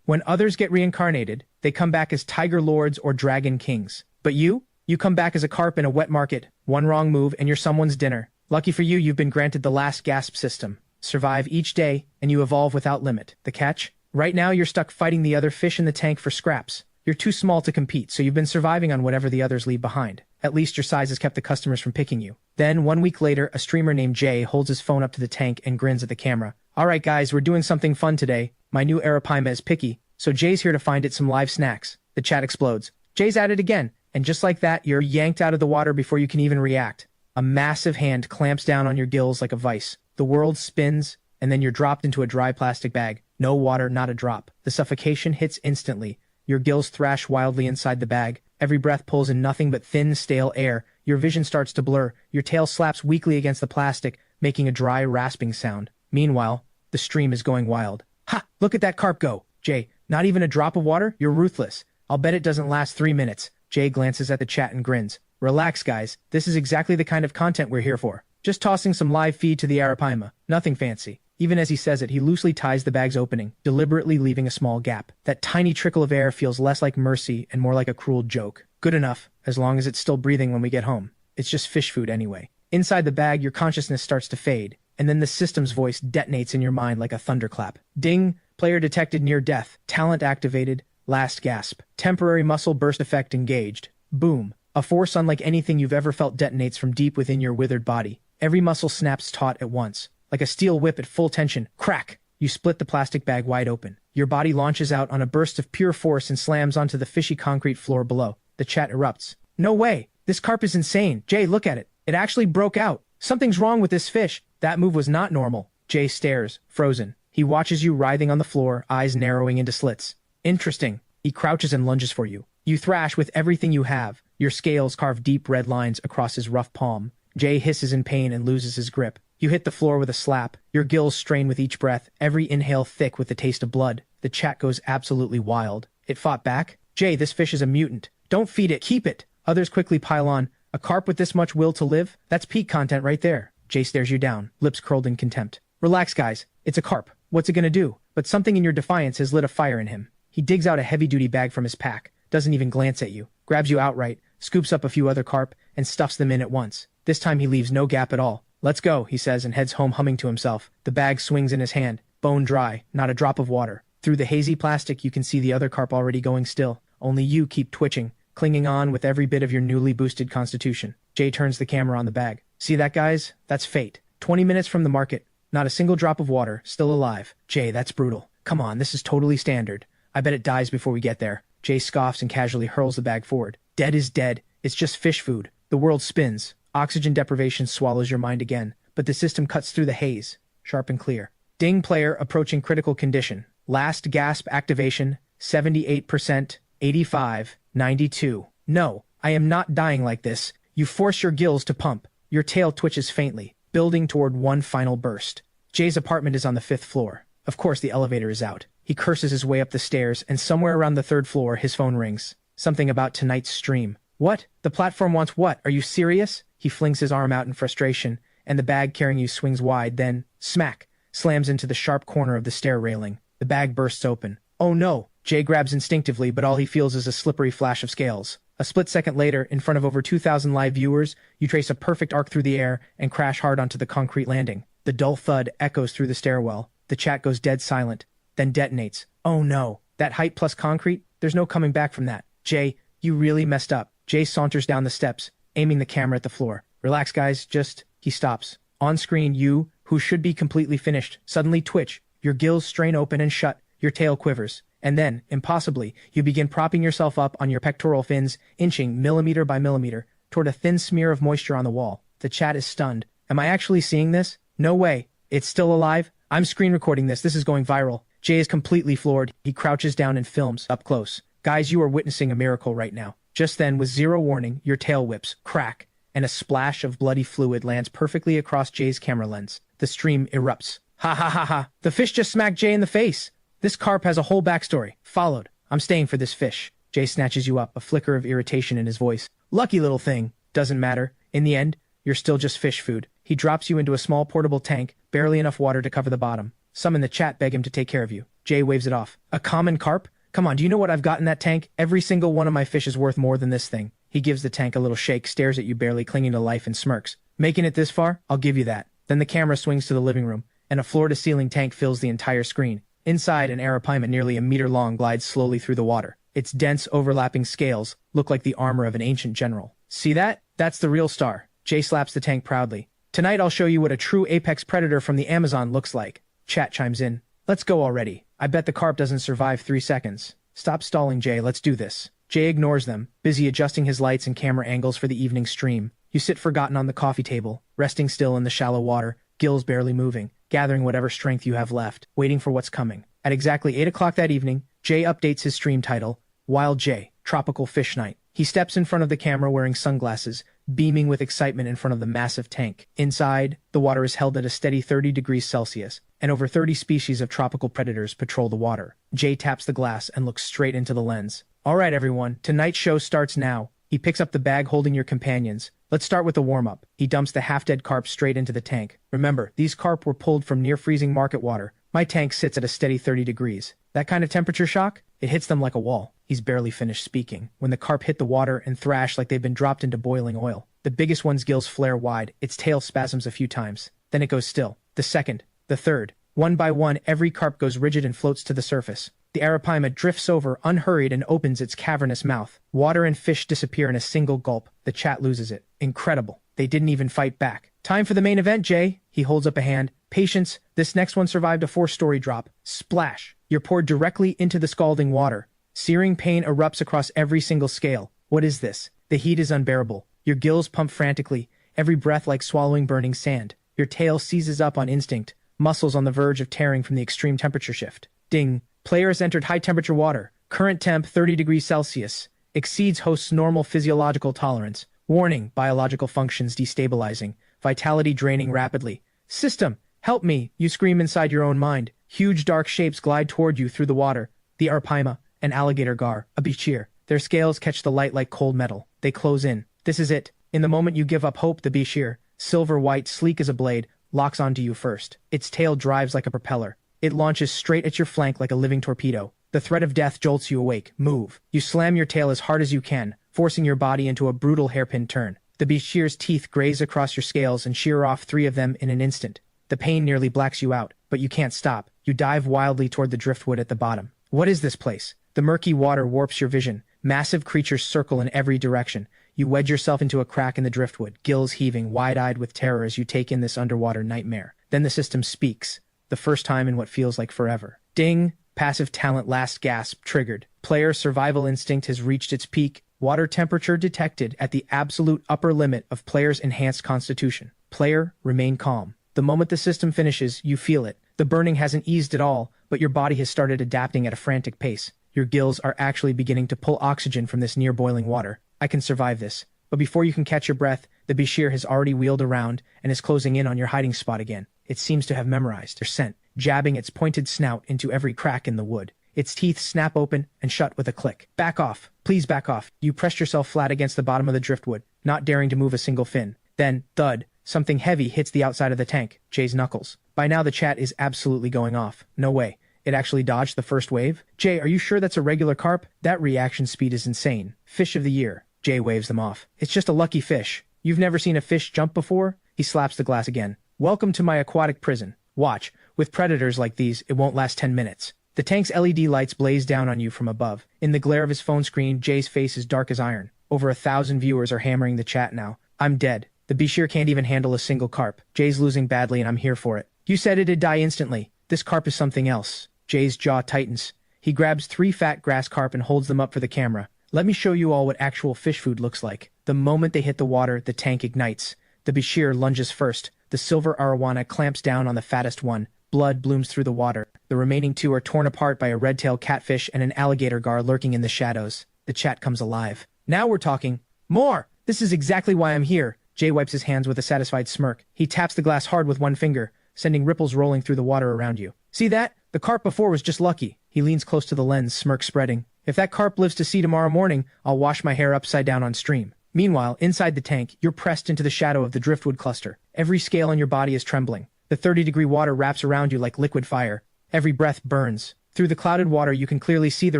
When others get reincarnated, they come back as tiger lords or dragon kings. But you come back as a carp in a wet market. One wrong move and you're someone's dinner. Lucky for you, you've been granted the last gasp system. Survive each day, and you evolve without limit. The catch? Right now you're stuck fighting the other fish in the tank for scraps. You're too small to compete, so you've been surviving on whatever the others leave behind. At least your size has kept the customers from picking you. Then, 1 week later, a streamer named Jay holds his phone up to the tank and grins at the camera. Alright guys, we're doing something fun today. My new arapaima is picky, so Jay's here to find it some live snacks. The chat explodes. Jay's at it again, and just like that, you're yanked out of the water before you can even react. A massive hand clamps down on your gills like a vice. The world spins, and then you're dropped into a dry plastic bag. No water, not a drop. The suffocation hits instantly. Your gills thrash wildly inside the bag. Every breath pulls in nothing but thin, stale air. Your vision starts to blur. Your tail slaps weakly against the plastic, making a dry, rasping sound. Meanwhile, the stream is going wild. Ha! Look at that carp go! Jay, not even a drop of water? You're ruthless. I'll bet it doesn't last 3 minutes. Jay glances at the chat and grins. Relax, guys. This is exactly the kind of content we're here for. Just tossing some live feed to the arapaima. Nothing fancy. Even as he says it, he loosely ties the bag's opening, deliberately leaving a small gap. That tiny trickle of air feels less like mercy and more like a cruel joke. Good enough, as long as it's still breathing when we get home. It's just fish food anyway. Inside the bag, your consciousness starts to fade, and then the system's voice detonates in your mind like a thunderclap. Ding! Player detected near death. Talent activated. Last gasp. Temporary muscle burst effect engaged. Boom. A force unlike anything you've ever felt detonates from deep within your withered body. Every muscle snaps taut at once. Like a steel whip at full tension. Crack! You split the plastic bag wide open. Your body launches out on a burst of pure force and slams onto the fishy concrete floor below. The chat erupts. No way! This carp is insane. Jay, look at it. It actually broke out. Something's wrong with this fish. That move was not normal. Jay stares, frozen. He watches you writhing on the floor, eyes narrowing into slits. Interesting. He crouches and lunges for you. You thrash with everything you have. Your scales carve deep red lines across his rough palm. Jay hisses in pain and loses his grip. You hit the floor with a slap. Your gills strain with each breath, every inhale thick with the taste of blood. The chat goes absolutely wild. It fought back? Jay, this fish is a mutant. Don't feed it, keep it. Others quickly pile on. A carp with this much will to live? That's peak content right there. Jay stares you down, lips curled in contempt. Relax, guys. It's a carp. What's it gonna do? But something in your defiance has lit a fire in him. He digs out a heavy-duty bag from his pack, doesn't even glance at you, grabs you outright, scoops up a few other carp, and stuffs them in at once. This time he leaves no gap at all. Let's go, he says and heads home humming to himself. The bag swings in his hand, bone dry, not a drop of water. Through the hazy plastic you can see the other carp already going still. Only you keep twitching, clinging on with every bit of your newly boosted constitution. Jay turns the camera on the bag. See that, guys? That's fate. 20 minutes from the market. Not a single drop of water, still alive. Jay, that's brutal. Come on, this is totally standard. I bet it dies before we get there. Jay scoffs and casually hurls the bag forward. Dead is dead. It's just fish food. The world spins. Oxygen deprivation swallows your mind again, but the system cuts through the haze, sharp and clear. Ding, player approaching critical condition. Last gasp activation, 78%, 85, 92. No, I am not dying like this. You force your gills to pump. Your tail twitches faintly, building toward one final burst. Jay's apartment is on the 5th floor. Of course the elevator is out. He curses his way up the stairs, and somewhere around the 3rd floor his phone rings. Something about tonight's stream. What? The platform wants what? Are you serious? He flings his arm out in frustration, and the bag carrying you swings wide, then, smack, slams into the sharp corner of the stair railing. The bag bursts open. Oh no! Jay grabs instinctively, but all he feels is a slippery flash of scales. A split second later, in front of over 2,000 live viewers, you trace a perfect arc through the air and crash hard onto the concrete landing. The dull thud echoes through the stairwell. The chat goes dead silent, then detonates. Oh no! That height plus concrete? There's no coming back from that. Jay, you really messed up. Jay saunters down the steps, aiming the camera at the floor. Relax, guys, just... He stops. On screen, you, who should be completely finished, suddenly twitch. Your gills strain open and shut. Your tail quivers. And then, impossibly, you begin propping yourself up on your pectoral fins, inching millimeter by millimeter toward a thin smear of moisture on the wall. The chat is stunned. Am I actually seeing this? No way. It's still alive? I'm screen recording this. This is going viral. Jay is completely floored. He crouches down and films up close. Guys, you are witnessing a miracle right now. Just then, with zero warning, your tail whips, crack, and a splash of bloody fluid lands perfectly across Jay's camera lens. The stream erupts. Ha ha ha ha. The fish just smacked Jay in the face. This carp has a whole backstory. Followed. I'm staying for this fish. Jay snatches you up, a flicker of irritation in his voice. Lucky little thing. Doesn't matter. In the end, you're still just fish food. He drops you into a small portable tank, barely enough water to cover the bottom. Some in the chat beg him to take care of you. Jay waves it off. A common carp? Come on, do you know what I've got in that tank? Every single one of my fish is worth more than this thing. He gives the tank a little shake, stares at you barely clinging to life and smirks. Making it this far? I'll give you that. Then the camera swings to the living room, and a floor-to-ceiling tank fills the entire screen. Inside, an arapaima nearly a meter long glides slowly through the water. Its dense, overlapping scales look like the armor of an ancient general. See that? That's the real star. Jay slaps the tank proudly. Tonight I'll show you what a true apex predator from the Amazon looks like. Chat chimes in. Let's go already. I bet the carp doesn't survive 3 seconds. Stop stalling, Jay. Let's do this. Jay ignores them, busy adjusting his lights and camera angles for the evening stream. You sit forgotten on the coffee table, resting still in the shallow water, gills barely moving, gathering whatever strength you have left, waiting for what's coming. At exactly 8 o'clock that evening, Jay updates his stream title, Wild J, Tropical Fish Night. He steps in front of the camera wearing sunglasses, beaming with excitement in front of the massive tank. Inside, the water is held at a steady 30 degrees Celsius, and over 30 species of tropical predators patrol the water. Jay taps the glass and looks straight into the lens. All right, everyone, tonight's show starts now. He picks up the bag holding your companions. Let's start with the warm-up. He dumps the half-dead carp straight into the tank. Remember, these carp were pulled from near-freezing market water. My tank sits at a steady 30 degrees. That kind of temperature shock? It hits them like a wall. He's barely finished speaking when the carp hit the water and thrash like they've been dropped into boiling oil. The biggest one's gills flare wide, its tail spasms a few times. Then it goes still. The second, the third. One by one, every carp goes rigid and floats to the surface. The arapaima drifts over, unhurried, and opens its cavernous mouth. Water and fish disappear in a single gulp. The chat loses it. Incredible. They didn't even fight back. Time for the main event, Jay. He holds up a hand. Patience. This next one survived a 4-story drop. Splash. You're poured directly into the scalding water. Searing pain erupts across every single scale. What is this? The heat is unbearable. Your gills pump frantically, every breath like swallowing burning sand. Your tail seizes up on instinct, muscles on the verge of tearing from the extreme temperature shift. Ding. Player has entered high-temperature water. Current temp 30 degrees Celsius. Exceeds host's normal physiological tolerance. Warning, biological functions destabilizing. Vitality draining rapidly. System, help me, you scream inside your own mind. Huge dark shapes glide toward you through the water. The arapaima, an alligator gar, a bichir. Their scales catch the light like cold metal. They close in. This is it. In the moment you give up hope, the bichir, silver white, sleek as a blade, locks onto you first. Its tail drives like a propeller. It launches straight at your flank like a living torpedo. The threat of death jolts you awake. Move. You slam your tail as hard as you can, forcing your body into a brutal hairpin turn. The bichir's teeth graze across your scales and shear off 3 of them in an instant. The pain nearly blacks you out, but you can't stop. You dive wildly toward the driftwood at the bottom. What is this place? The murky water warps your vision. Massive creatures circle in every direction. You wedge yourself into a crack in the driftwood, gills heaving, wide-eyed with terror as you take in this underwater nightmare. Then the system speaks. The first time in what feels like forever. Ding! Passive talent last gasp triggered. Player survival instinct has reached its peak. Water temperature detected at the absolute upper limit of player's enhanced constitution. Player, remain calm. The moment the system finishes, you feel it. The burning hasn't eased at all, but your body has started adapting at a frantic pace. Your gills are actually beginning to pull oxygen from this near-boiling water. I can survive this. But before you can catch your breath, the bichir has already wheeled around and is closing in on your hiding spot again. It seems to have memorized their scent, jabbing its pointed snout into every crack in the wood. Its teeth snap open and shut with a click. Back off. Please back off. You pressed yourself flat against the bottom of the driftwood, not daring to move a single fin. Then, thud, something heavy hits the outside of the tank, Jay's knuckles. By now the chat is absolutely going off. No way. It actually dodged the first wave? Jay, are you sure that's a regular carp? That reaction speed is insane. Fish of the year. Jay waves them off. It's just a lucky fish. You've never seen a fish jump before? He slaps the glass again. Welcome to my aquatic prison. Watch. With predators like these, it won't last 10 minutes. The tank's LED lights blaze down on you from above. In the glare of his phone screen, Jay's face is dark as iron. Over 1,000 viewers are hammering the chat now. I'm dead. The bichir can't even handle a single carp. Jay's losing badly and I'm here for it. You said it'd die instantly. This carp is something else. Jay's jaw tightens. He grabs 3 fat grass carp and holds them up for the camera. Let me show you all what actual fish food looks like. The moment they hit the water, the tank ignites. The bichir lunges first. The silver arowana clamps down on the fattest one. Blood blooms through the water. The remaining 2 are torn apart by a red-tailed catfish and an alligator gar lurking in the shadows. The chat comes alive. Now we're talking. More! This is exactly why I'm here. Jay wipes his hands with a satisfied smirk. He taps the glass hard with one finger, sending ripples rolling through the water around you. See that? The carp before was just lucky. He leans close to the lens, smirk spreading. If that carp lives to see tomorrow morning, I'll wash my hair upside down on stream. Meanwhile, inside the tank, you're pressed into the shadow of the driftwood cluster. Every scale on your body is trembling. The 30-degree water wraps around you like liquid fire. Every breath burns. Through the clouded water you can clearly see the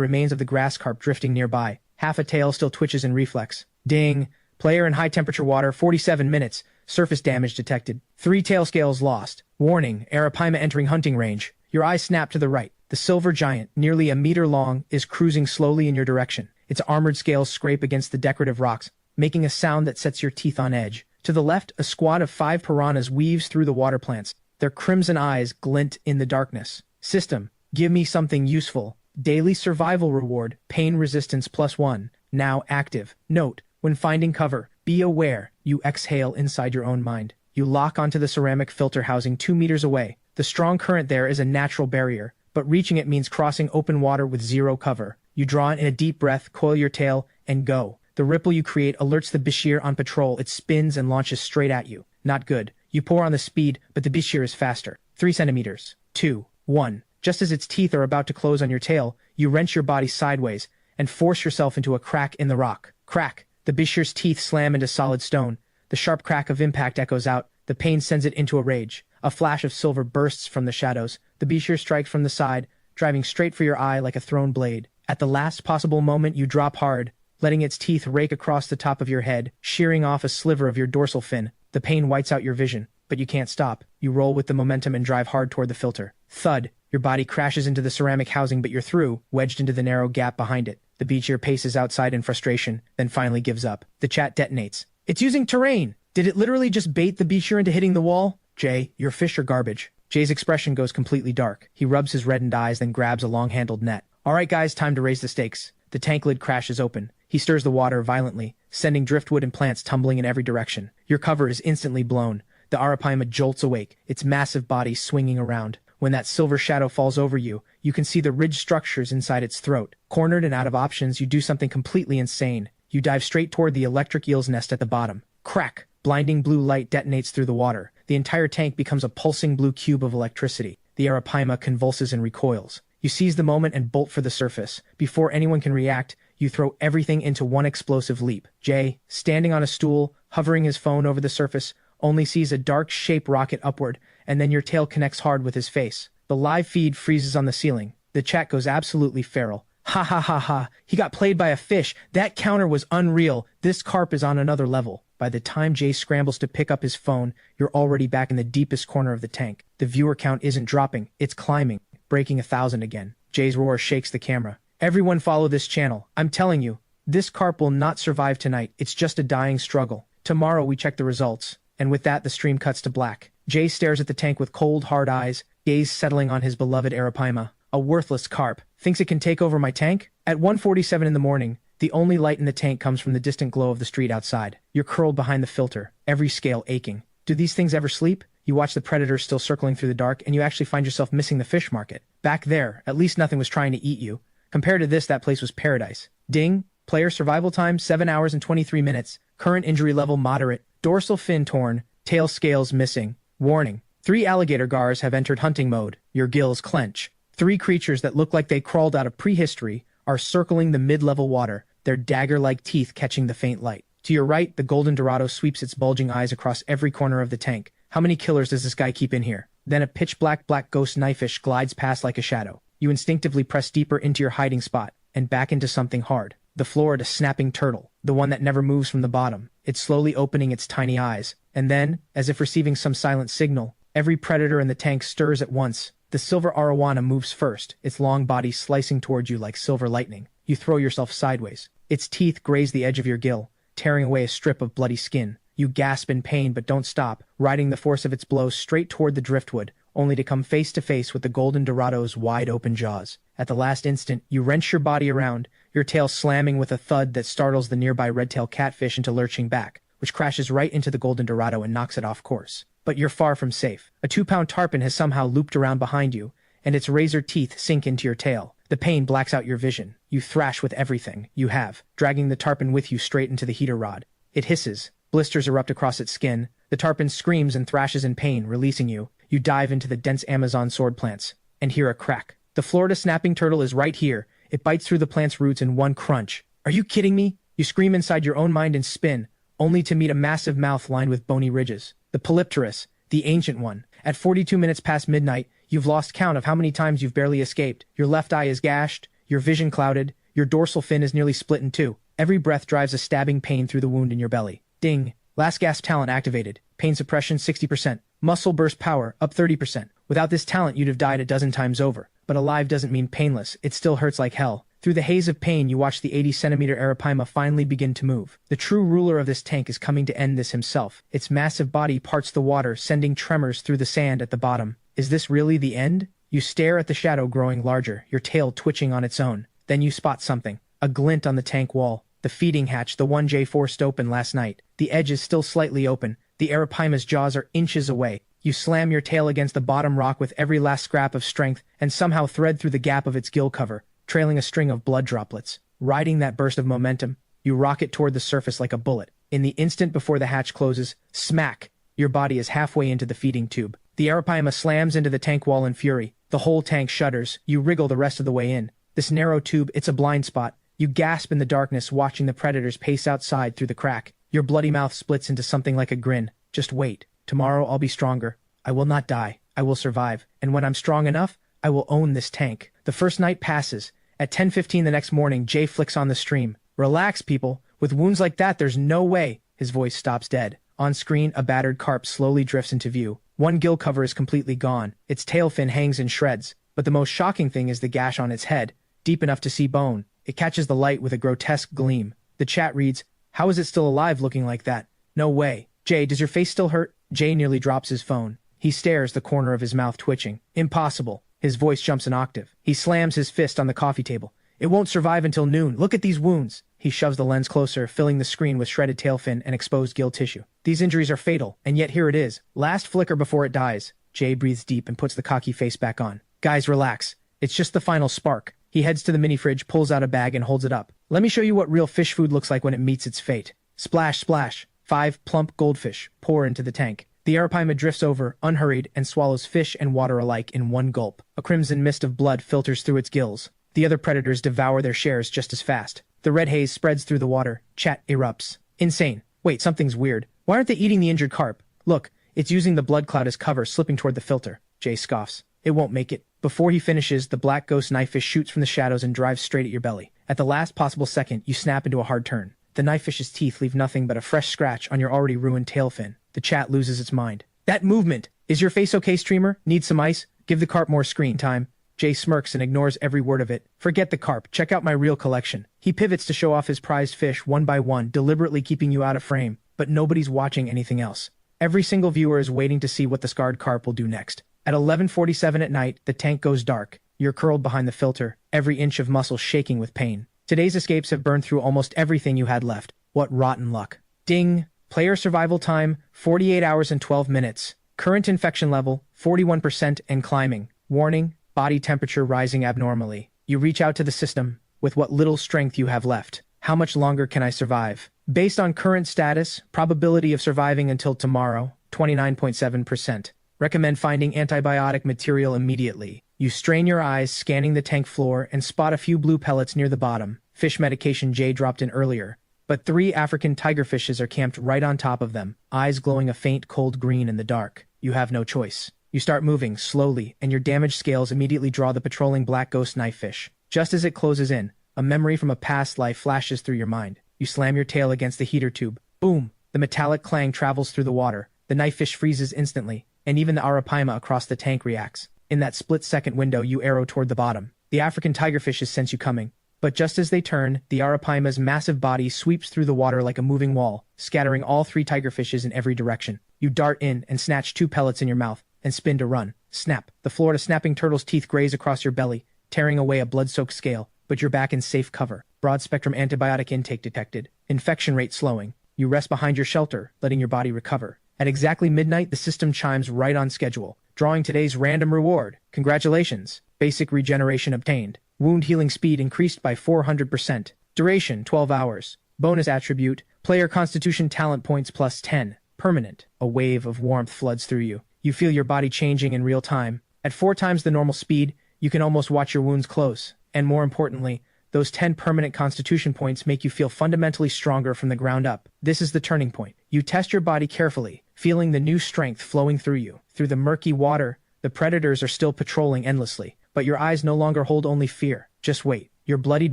remains of the grass carp drifting nearby. Half a tail still twitches in reflex. Ding! Player in high-temperature water, 47 minutes. Surface damage detected. 3 tail scales lost. Warning, Arapaima entering hunting range. Your eyes snap to the right. The silver giant, nearly a meter long, is cruising slowly in your direction. Its armored scales scrape against the decorative rocks, making a sound that sets your teeth on edge. To the left, a squad of 5 piranhas weaves through the water plants. Their crimson eyes glint in the darkness. System, give me something useful. Daily survival reward, pain resistance +1, now active. Note, when finding cover, be aware, you exhale inside your own mind. You lock onto the ceramic filter housing 2 meters away. The strong current there is a natural barrier, but reaching it means crossing open water with 0 cover. You draw in a deep breath, coil your tail, and go. The ripple you create alerts the Bashir on patrol. It spins and launches straight at you. Not good. You pour on the speed, but the Bashir is faster. 3 centimeters. 2. 1. Just as its teeth are about to close on your tail, you wrench your body sideways and force yourself into a crack in the rock. Crack! The Bashir's teeth slam into solid stone. The sharp crack of impact echoes out. The pain sends it into a rage. A flash of silver bursts from the shadows. The Bashir strikes from the side, driving straight for your eye like a thrown blade. At the last possible moment you drop hard, letting its teeth rake across the top of your head, shearing off a sliver of your dorsal fin. The pain whites out your vision, but you can't stop. You roll with the momentum and drive hard toward the filter. Thud! Your body crashes into the ceramic housing, but you're through, wedged into the narrow gap behind it. The Bashir paces outside in frustration, then finally gives up. The chat detonates. It's using terrain! Did it literally just bait the Bashir into hitting the wall? Jay, your fish are garbage. Jay's expression goes completely dark. He rubs his reddened eyes, then grabs a long-handled net. Alright guys, time to raise the stakes. The tank lid crashes open. He stirs the water violently, sending driftwood and plants tumbling in every direction. Your cover is instantly blown. The Arapaima jolts awake, its massive body swinging around. When that silver shadow falls over you, you can see the ridged structures inside its throat. Cornered and out of options, you do something completely insane. You dive straight toward the electric eel's nest at the bottom. Crack! Blinding blue light detonates through the water. The entire tank becomes a pulsing blue cube of electricity. The Arapaima convulses and recoils. You seize the moment and bolt for the surface. Before anyone can react, you throw everything into one explosive leap. Jay, standing on a stool, hovering his phone over the surface, only sees a dark shape rocket upward, and then your tail connects hard with his face. The live feed freezes on the ceiling. The chat goes absolutely feral. Ha ha ha ha, he got played by a fish. That counter was unreal. This carp is on another level. By the time Jay scrambles to pick up his phone, you're already back in the deepest corner of the tank. The viewer count isn't dropping, it's climbing, breaking 1,000 again. Jay's roar shakes the camera. Everyone follow this channel. I'm telling you, this carp will not survive tonight. It's just a dying struggle. Tomorrow we check the results. And with that, the stream cuts to black. Jay stares at the tank with cold, hard eyes, gaze settling on his beloved Arapaima. A worthless carp. Thinks it can take over my tank? At 1:47 in the morning, the only light in the tank comes from the distant glow of the street outside. You're curled behind the filter, every scale aching. Do these things ever sleep? You watch the predators still circling through the dark, and you actually find yourself missing the fish market. Back there, at least nothing was trying to eat you. Compared to this, that place was paradise. Ding! Player survival time, 7 hours and 23 minutes. Current injury level moderate. Dorsal fin torn. Tail scales missing. Warning. 3 alligator gars have entered hunting mode. Your gills clench. 3 creatures that look like they crawled out of prehistory are circling the mid-level water, their dagger-like teeth catching the faint light. To your right, the golden dorado sweeps its bulging eyes across every corner of the tank. How many killers does this guy keep in here? Then a pitch-black ghost knifefish glides past like a shadow. You instinctively press deeper into your hiding spot, and back into something hard. The Florida snapping turtle, the one that never moves from the bottom. It's slowly opening its tiny eyes, and then, as if receiving some silent signal, every predator in the tank stirs at once. The silver arowana moves first, its long body slicing towards you like silver lightning. You throw yourself sideways. Its teeth graze the edge of your gill, tearing away a strip of bloody skin. You gasp in pain but don't stop, riding the force of its blows straight toward the driftwood, only to come face to face with the golden dorado's wide-open jaws. At the last instant, you wrench your body around, your tail slamming with a thud that startles the nearby red-tail catfish into lurching back, which crashes right into the golden dorado and knocks it off course. But you're far from safe. A 2-pound tarpon has somehow looped around behind you, and its razor teeth sink into your tail. The pain blacks out your vision. You thrash with everything you have, dragging the tarpon with you straight into the heater rod. It hisses. Blisters erupt across its skin. The tarpon screams and thrashes in pain, releasing you. You dive into the dense Amazon sword plants, and hear a crack. The Florida snapping turtle is right here. It bites through the plant's roots in one crunch. Are you kidding me? You scream inside your own mind and spin, only to meet a massive mouth lined with bony ridges. The Polypterus, the ancient one, At 42 minutes past midnight, you've lost count of how many times you've barely escaped. Your left eye is gashed, your vision clouded, your dorsal fin is nearly split in two. Every breath drives a stabbing pain through the wound in your belly. Ding. Last gasp talent activated. Pain suppression 60%. Muscle burst power up 30%. Without this talent, you'd have died a dozen times over. But alive doesn't mean painless. It still hurts like hell. Through the haze of pain, you watch the 80-centimeter Arapaima finally begin to move. The true ruler of this tank is coming to end this himself. Its massive body parts the water, sending tremors through the sand at the bottom. Is this really the end? You stare at the shadow growing larger, your tail twitching on its own. Then you spot something. A glint on the tank wall. The feeding hatch, the one Jay forced open last night. The edge is still slightly open. The Arapaima's jaws are inches away. You slam your tail against the bottom rock with every last scrap of strength and somehow thread through the gap of its gill cover, trailing a string of blood droplets. Riding that burst of momentum, you rocket toward the surface like a bullet. In the instant before the hatch closes, smack! Your body is halfway into the feeding tube. The Arapaima slams into the tank wall in fury. The whole tank shudders. You wriggle the rest of the way in. This narrow tube, it's a blind spot. You gasp in the darkness, watching the predators pace outside through the crack. Your bloody mouth splits into something like a grin. Just wait. Tomorrow I'll be stronger. I will not die. I will survive. And when I'm strong enough, I will own this tank. The first night passes. At 10:15 the next morning, Jay flicks on the stream. Relax, people. With wounds like that, there's no way. His voice stops dead. On screen, a battered carp slowly drifts into view. One gill cover is completely gone. Its tail fin hangs in shreds. But the most shocking thing is the gash on its head, deep enough to see bone. It catches the light with a grotesque gleam. The chat reads, "How is it still alive looking like that? No way. Jay, does your face still hurt?" Jay nearly drops his phone. He stares, the corner of his mouth twitching. Impossible. His voice jumps an octave. He slams his fist on the coffee table. "It won't survive until noon. Look at these wounds." He shoves the lens closer, filling the screen with shredded tail fin and exposed gill tissue. "These injuries are fatal, and yet here it is. Last flicker before it dies." Jay breathes deep and puts the cocky face back on. "Guys, relax. It's just the final spark." He heads to the mini-fridge, pulls out a bag, and holds it up. "Let me show you what real fish food looks like when it meets its fate." Splash, splash. 5 plump goldfish pour into the tank. The Arapaima drifts over, unhurried, and swallows fish and water alike in one gulp. A crimson mist of blood filters through its gills. The other predators devour their shares just as fast. The red haze spreads through the water. Chat erupts. "Insane. Wait, something's weird. Why aren't they eating the injured carp? Look, it's using the blood cloud as cover, slipping toward the filter." Jay scoffs. "It won't make it." Before he finishes, the black ghost knifefish shoots from the shadows and drives straight at your belly. At the last possible second, you snap into a hard turn. The knifefish's teeth leave nothing but a fresh scratch on your already ruined tail fin. The chat loses its mind. "That movement! Is your face okay, streamer? Need some ice? Give the carp more screen time." Jay smirks and ignores every word of it. "Forget the carp. Check out my real collection." He pivots to show off his prized fish one by one, deliberately keeping you out of frame. But nobody's watching anything else. Every single viewer is waiting to see what the scarred carp will do next. At 11:47 at night, the tank goes dark. You're curled behind the filter, every inch of muscle shaking with pain. Today's escapes have burned through almost everything you had left. What rotten luck. Ding! Player survival time, 48 hours and 12 minutes. Current infection level, 41% and climbing. Warning, body temperature rising abnormally. You reach out to the system. With what little strength you have left. How much longer can I survive? Based on current status, probability of surviving until tomorrow, 29.7%. Recommend finding antibiotic material immediately. You strain your eyes, scanning the tank floor, and spot a few blue pellets near the bottom. Fish medication Jay dropped in earlier. But 3 African tigerfishes are camped right on top of them, eyes glowing a faint cold green in the dark. You have no choice. You start moving, slowly, and your damaged scales immediately draw the patrolling black ghost knifefish. Just as it closes in, a memory from a past life flashes through your mind. You slam your tail against the heater tube. Boom! The metallic clang travels through the water. The knifefish freezes instantly, and even the Arapaima across the tank reacts. In that split-second window, you arrow toward the bottom. The African tigerfishes sense you coming. But just as they turn, the Arapaima's massive body sweeps through the water like a moving wall, scattering all 3 tigerfishes in every direction. You dart in and snatch 2 pellets in your mouth, and spin to run. Snap! The Florida snapping turtle's teeth graze across your belly, tearing away a blood-soaked scale, but you're back in safe cover. Broad-spectrum antibiotic intake detected. Infection rate slowing. You rest behind your shelter, letting your body recover. At exactly midnight, the system chimes right on schedule, drawing today's random reward. Congratulations! Basic regeneration obtained. Wound healing speed increased by 400%. Duration, 12 hours. Bonus attribute, player constitution talent points plus 10. Permanent. A wave of warmth floods through you. You feel your body changing in real time. At 4 times the normal speed, you can almost watch your wounds close. And more importantly, those 10 permanent constitution points make you feel fundamentally stronger from the ground up. This is the turning point. You test your body carefully, feeling the new strength flowing through you. Through the murky water, the predators are still patrolling endlessly, but your eyes no longer hold only fear. Just wait. Your bloodied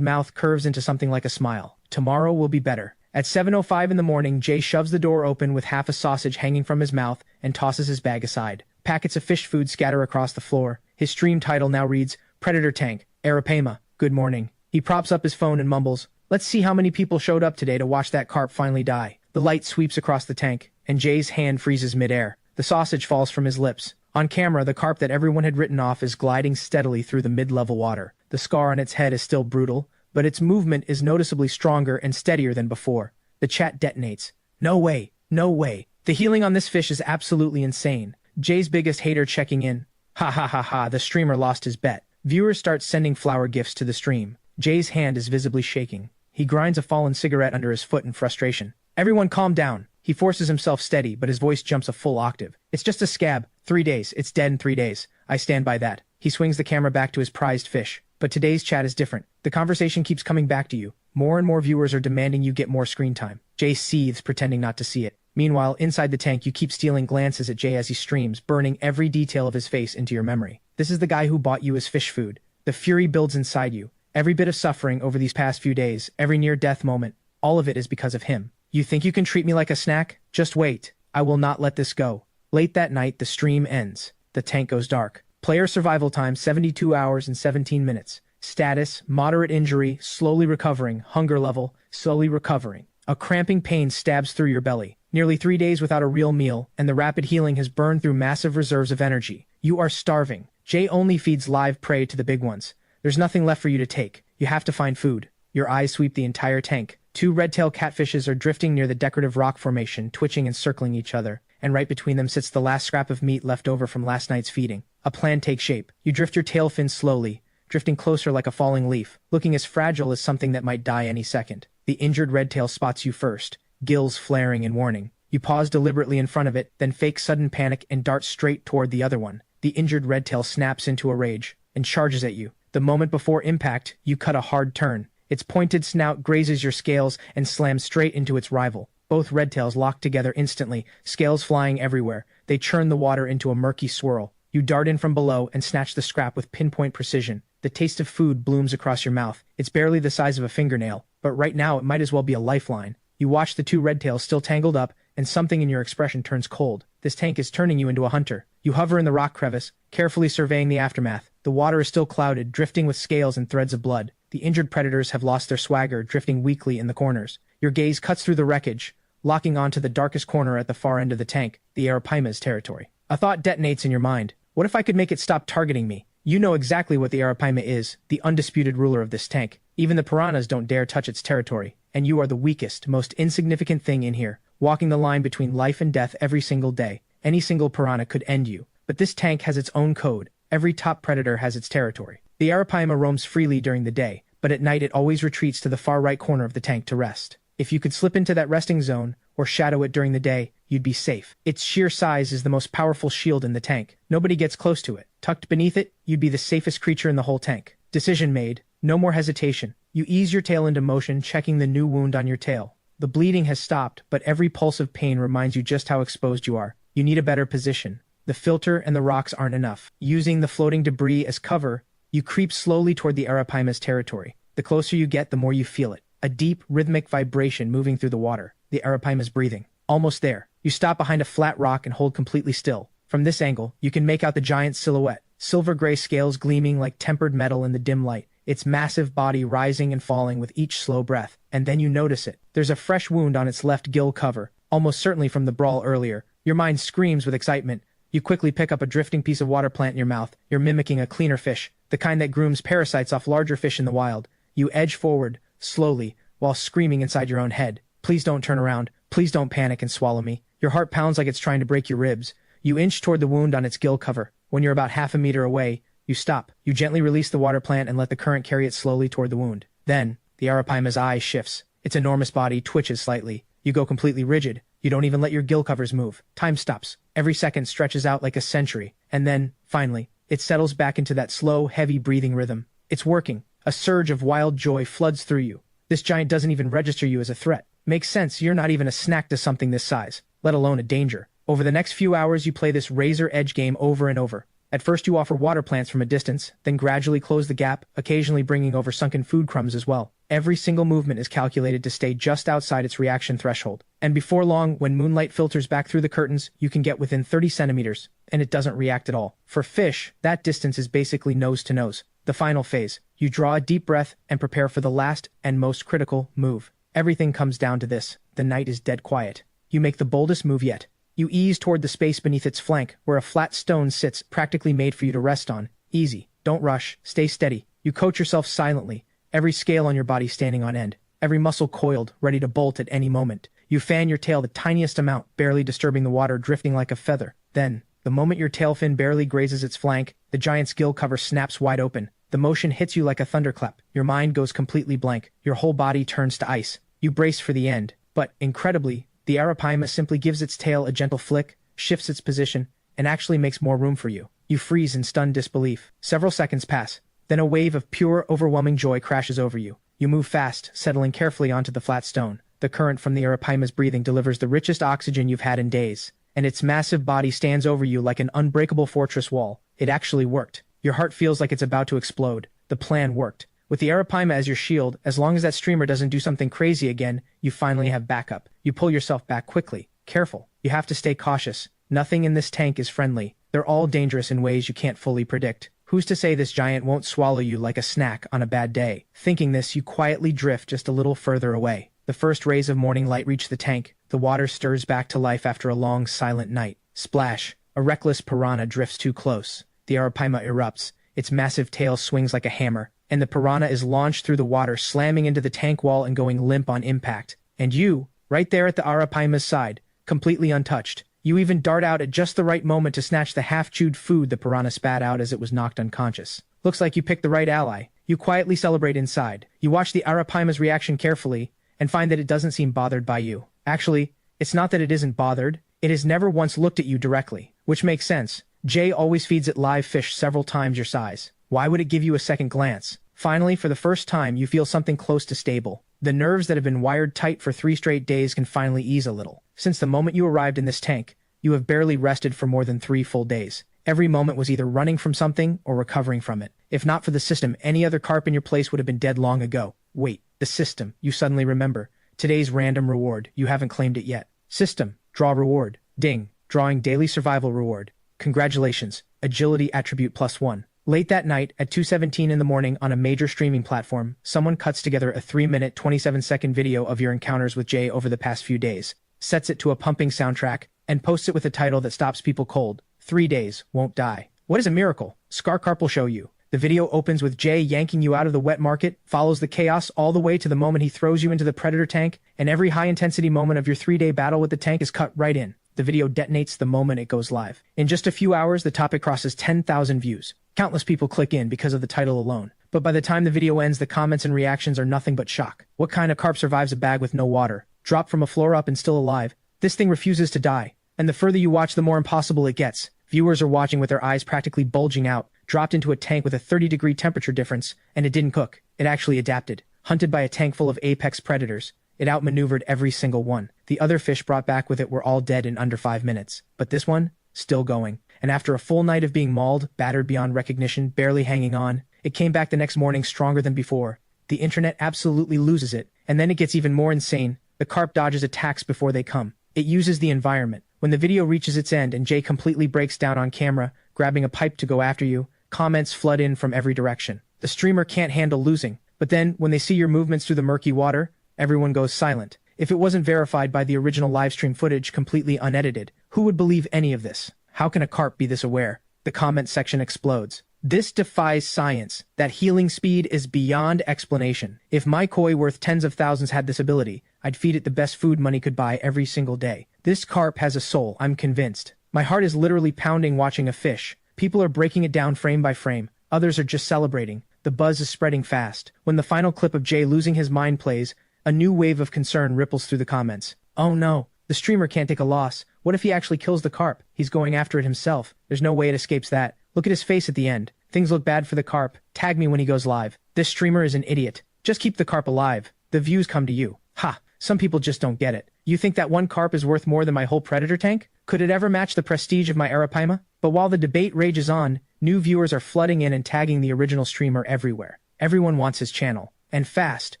mouth curves into something like a smile. Tomorrow will be better. At 7:05 in the morning, Jay shoves the door open with half a sausage hanging from his mouth and tosses his bag aside. Packets of fish food scatter across the floor. His stream title now reads, Predator Tank, Arapaima, good morning. He props up his phone and mumbles, let's see how many people showed up today to watch that carp finally die. The light sweeps across the tank, and Jay's hand freezes midair. The sausage falls from his lips. On camera, the carp that everyone had written off is gliding steadily through the mid-level water. The scar on its head is still brutal, but its movement is noticeably stronger and steadier than before. The chat detonates. No way, no way. The healing on this fish is absolutely insane. Jay's biggest hater checking in. Ha ha ha ha, the streamer lost his bet. Viewers start sending flower gifts to the stream. Jay's hand is visibly shaking. He grinds a fallen cigarette under his foot in frustration. Everyone calm down. He forces himself steady, but his voice jumps a full octave. It's just a scab. 3 days. It's dead in 3 days. I stand by that. He swings the camera back to his prized fish. But today's chat is different. The conversation keeps coming back to you. More and more viewers are demanding you get more screen time. Jay seethes, pretending not to see it. Meanwhile, inside the tank, you keep stealing glances at Jay as he streams, burning every detail of his face into your memory. This is the guy who bought you as fish food. The fury builds inside you. Every bit of suffering over these past few days, every near-death moment, all of it is because of him. You think you can treat me like a snack? Just wait. I will not let this go. Late that night, the stream ends. The tank goes dark. Player survival time 72 hours and 17 minutes. Status, moderate injury, slowly recovering. Hunger level, slowly recovering. A cramping pain stabs through your belly. Nearly 3 days without a real meal, and the rapid healing has burned through massive reserves of energy. You are starving. Jay only feeds live prey to the big ones. There's nothing left for you to take. You have to find food. Your eyes sweep the entire tank. 2 red-tailed catfishes are drifting near the decorative rock formation, twitching and circling each other, and right between them sits the last scrap of meat left over from last night's feeding. A plan takes shape. You drift your tail fin slowly, drifting closer like a falling leaf, looking as fragile as something that might die any second. The injured redtail spots you first, gills flaring in warning. You pause deliberately in front of it, then fake sudden panic and dart straight toward the other one. The injured redtail snaps into a rage and charges at you. The moment before impact, you cut a hard turn. Its pointed snout grazes your scales and slams straight into its rival. Both redtails lock together instantly, scales flying everywhere. They churn the water into a murky swirl. You dart in from below and snatch the scrap with pinpoint precision. The taste of food blooms across your mouth. It's barely the size of a fingernail, but right now it might as well be a lifeline. You watch the 2 redtails still tangled up, and something in your expression turns cold. This tank is turning you into a hunter. You hover in the rock crevice, carefully surveying the aftermath. The water is still clouded, drifting with scales and threads of blood. The injured predators have lost their swagger, drifting weakly in the corners. Your gaze cuts through the wreckage, locking onto the darkest corner at the far end of the tank, the Arapaima's territory. A thought detonates in your mind. What if I could make it stop targeting me? You know exactly what the Arapaima is, the undisputed ruler of this tank. Even the piranhas don't dare touch its territory, and you are the weakest, most insignificant thing in here, walking the line between life and death every single day. Any single piranha could end you, but this tank has its own code. Every top predator has its territory. The Arapaima roams freely during the day, but at night it always retreats to the far right corner of the tank to rest. If you could slip into that resting zone, or shadow it during the day, you'd be safe. Its sheer size is the most powerful shield in the tank. Nobody gets close to it. Tucked beneath it, you'd be the safest creature in the whole tank. Decision made. No more hesitation. You ease your tail into motion, checking the new wound on your tail. The bleeding has stopped, but every pulse of pain reminds you just how exposed you are. You need a better position. The filter and the rocks aren't enough. Using the floating debris as cover, you creep slowly toward the Arapaima's territory. The closer you get, the more you feel it. A deep, rhythmic vibration moving through the water. The Arapaima's breathing. Almost there. You stop behind a flat rock and hold completely still. From this angle, you can make out the giant silhouette. Silver-gray scales gleaming like tempered metal in the dim light. Its massive body rising and falling with each slow breath. And then you notice it. There's a fresh wound on its left gill cover, almost certainly from the brawl earlier. Your mind screams with excitement. You quickly pick up a drifting piece of water plant in your mouth. You're mimicking a cleaner fish, the kind that grooms parasites off larger fish in the wild. You edge forward, slowly, while screaming inside your own head. Please don't turn around. Please don't panic and swallow me. Your heart pounds like it's trying to break your ribs. You inch toward the wound on its gill cover. When you're about half a meter away, you stop. You gently release the water plant and let the current carry it slowly toward the wound. Then, the Arapaima's eye shifts. Its enormous body twitches slightly. You go completely rigid. You don't even let your gill covers move. Time stops. Every second stretches out like a century. And then, finally, it settles back into that slow, heavy breathing rhythm. It's working. A surge of wild joy floods through you. This giant doesn't even register you as a threat. Makes sense, you're not even a snack to something this size, let alone a danger. Over the next few hours you play this razor edge game over and over. At first you offer water plants from a distance, then gradually close the gap, occasionally bringing over sunken food crumbs as well. Every single movement is calculated to stay just outside its reaction threshold. And before long, when moonlight filters back through the curtains, you can get within 30 centimeters, and it doesn't react at all. For fish, that distance is basically nose to nose. The final phase. You draw a deep breath and prepare for the last and most critical move. Everything comes down to this. The night is dead quiet. You make the boldest move yet. You ease toward the space beneath its flank, where a flat stone sits, practically made for you to rest on. Easy. Don't rush. Stay steady. You coach yourself silently, every scale on your body standing on end, every muscle coiled, ready to bolt at any moment. You fan your tail the tiniest amount, barely disturbing the water, drifting like a feather. Then, the moment your tail fin barely grazes its flank, the giant's gill cover snaps wide open. The motion hits you like a thunderclap. Your mind goes completely blank. Your whole body turns to ice. You brace for the end. But, incredibly, the arapaima simply gives its tail a gentle flick, shifts its position, and actually makes more room for you. You freeze in stunned disbelief. Several seconds pass. Then a wave of pure, overwhelming joy crashes over you. You move fast, settling carefully onto the flat stone. The current from the arapaima's breathing delivers the richest oxygen you've had in days, and its massive body stands over you like an unbreakable fortress wall. It actually worked. Your heart feels like it's about to explode. The plan worked. With the arapaima as your shield, as long as that streamer doesn't do something crazy again, you finally have backup. You pull yourself back quickly. Careful. You have to stay cautious. Nothing in this tank is friendly. They're all dangerous in ways you can't fully predict. Who's to say this giant won't swallow you like a snack on a bad day? Thinking this, you quietly drift just a little further away. The first rays of morning light reach the tank. The water stirs back to life after a long, silent night. Splash! A reckless piranha drifts too close. The arapaima erupts. Its massive tail swings like a hammer, and the piranha is launched through the water, slamming into the tank wall and going limp on impact. And you, right there at the arapaima's side, completely untouched. You even dart out at just the right moment to snatch the half-chewed food the piranha spat out as it was knocked unconscious. Looks like you picked the right ally. You quietly celebrate inside. You watch the arapaima's reaction carefully and find that it doesn't seem bothered by you. Actually, it's not that it isn't bothered. It has never once looked at you directly, which makes sense. Jay always feeds it live fish several times your size. Why would it give you a second glance? Finally, for the first time, you feel something close to stable. The nerves that have been wired tight for 3 straight days can finally ease a little. Since the moment you arrived in this tank, you have barely rested for more than 3 full days. Every moment was either running from something or recovering from it. If not for the system, any other carp in your place would have been dead long ago. Wait, the system, you suddenly remember. Today's random reward, you haven't claimed it yet. System, draw reward. Ding, drawing daily survival reward. Congratulations, agility attribute +1. Late that night, at 2:17 in the morning on a major streaming platform, someone cuts together a 3-minute, 27-second video of your encounters with Jay over the past few days, sets it to a pumping soundtrack, and posts it with a title that stops people cold. 3 days, won't die. What is a miracle? Scar Carp will show you. The video opens with Jay yanking you out of the wet market, follows the chaos all the way to the moment he throws you into the predator tank, and every high-intensity moment of your 3-day battle with the tank is cut right in. The video detonates the moment it goes live. In just a few hours, the topic crosses 10,000 views. Countless people click in because of the title alone. But by the time the video ends, the comments and reactions are nothing but shock. What kind of carp survives a bag with no water? Dropped from a floor up and still alive? This thing refuses to die. And the further you watch, the more impossible it gets. Viewers are watching with their eyes practically bulging out, dropped into a tank with a 30-degree temperature difference, and it didn't cook. It actually adapted. Hunted by a tank full of apex predators, it outmaneuvered every single one. The other fish brought back with it were all dead in under 5 minutes. But this one? Still going. And after a full night of being mauled, battered beyond recognition, barely hanging on, it came back the next morning stronger than before. The internet absolutely loses it. And then it gets even more insane. The carp dodges attacks before they come. It uses the environment. When the video reaches its end and Jay completely breaks down on camera, grabbing a pipe to go after you, comments flood in from every direction. The streamer can't handle losing. But then, when they see your movements through the murky water, everyone goes silent. If it wasn't verified by the original livestream footage completely unedited, who would believe any of this? How can a carp be this aware? The comment section explodes. This defies science. That healing speed is beyond explanation. If my koi worth tens of thousands had this ability, I'd feed it the best food money could buy every single day. This carp has a soul, I'm convinced. My heart is literally pounding watching a fish. People are breaking it down frame by frame. Others are just celebrating. The buzz is spreading fast. When the final clip of Jay losing his mind plays, a new wave of concern ripples through the comments. Oh no, the streamer can't take a loss. What if he actually kills the carp? He's going after it himself. There's no way it escapes that. Look at his face at the end. Things look bad for the carp. Tag me when he goes live. This streamer is an idiot. Just keep the carp alive. The views come to you. Ha! Some people just don't get it. You think that one carp is worth more than my whole predator tank? Could it ever match the prestige of my arapaima? But while the debate rages on, new viewers are flooding in and tagging the original streamer everywhere. Everyone wants his channel. And fast,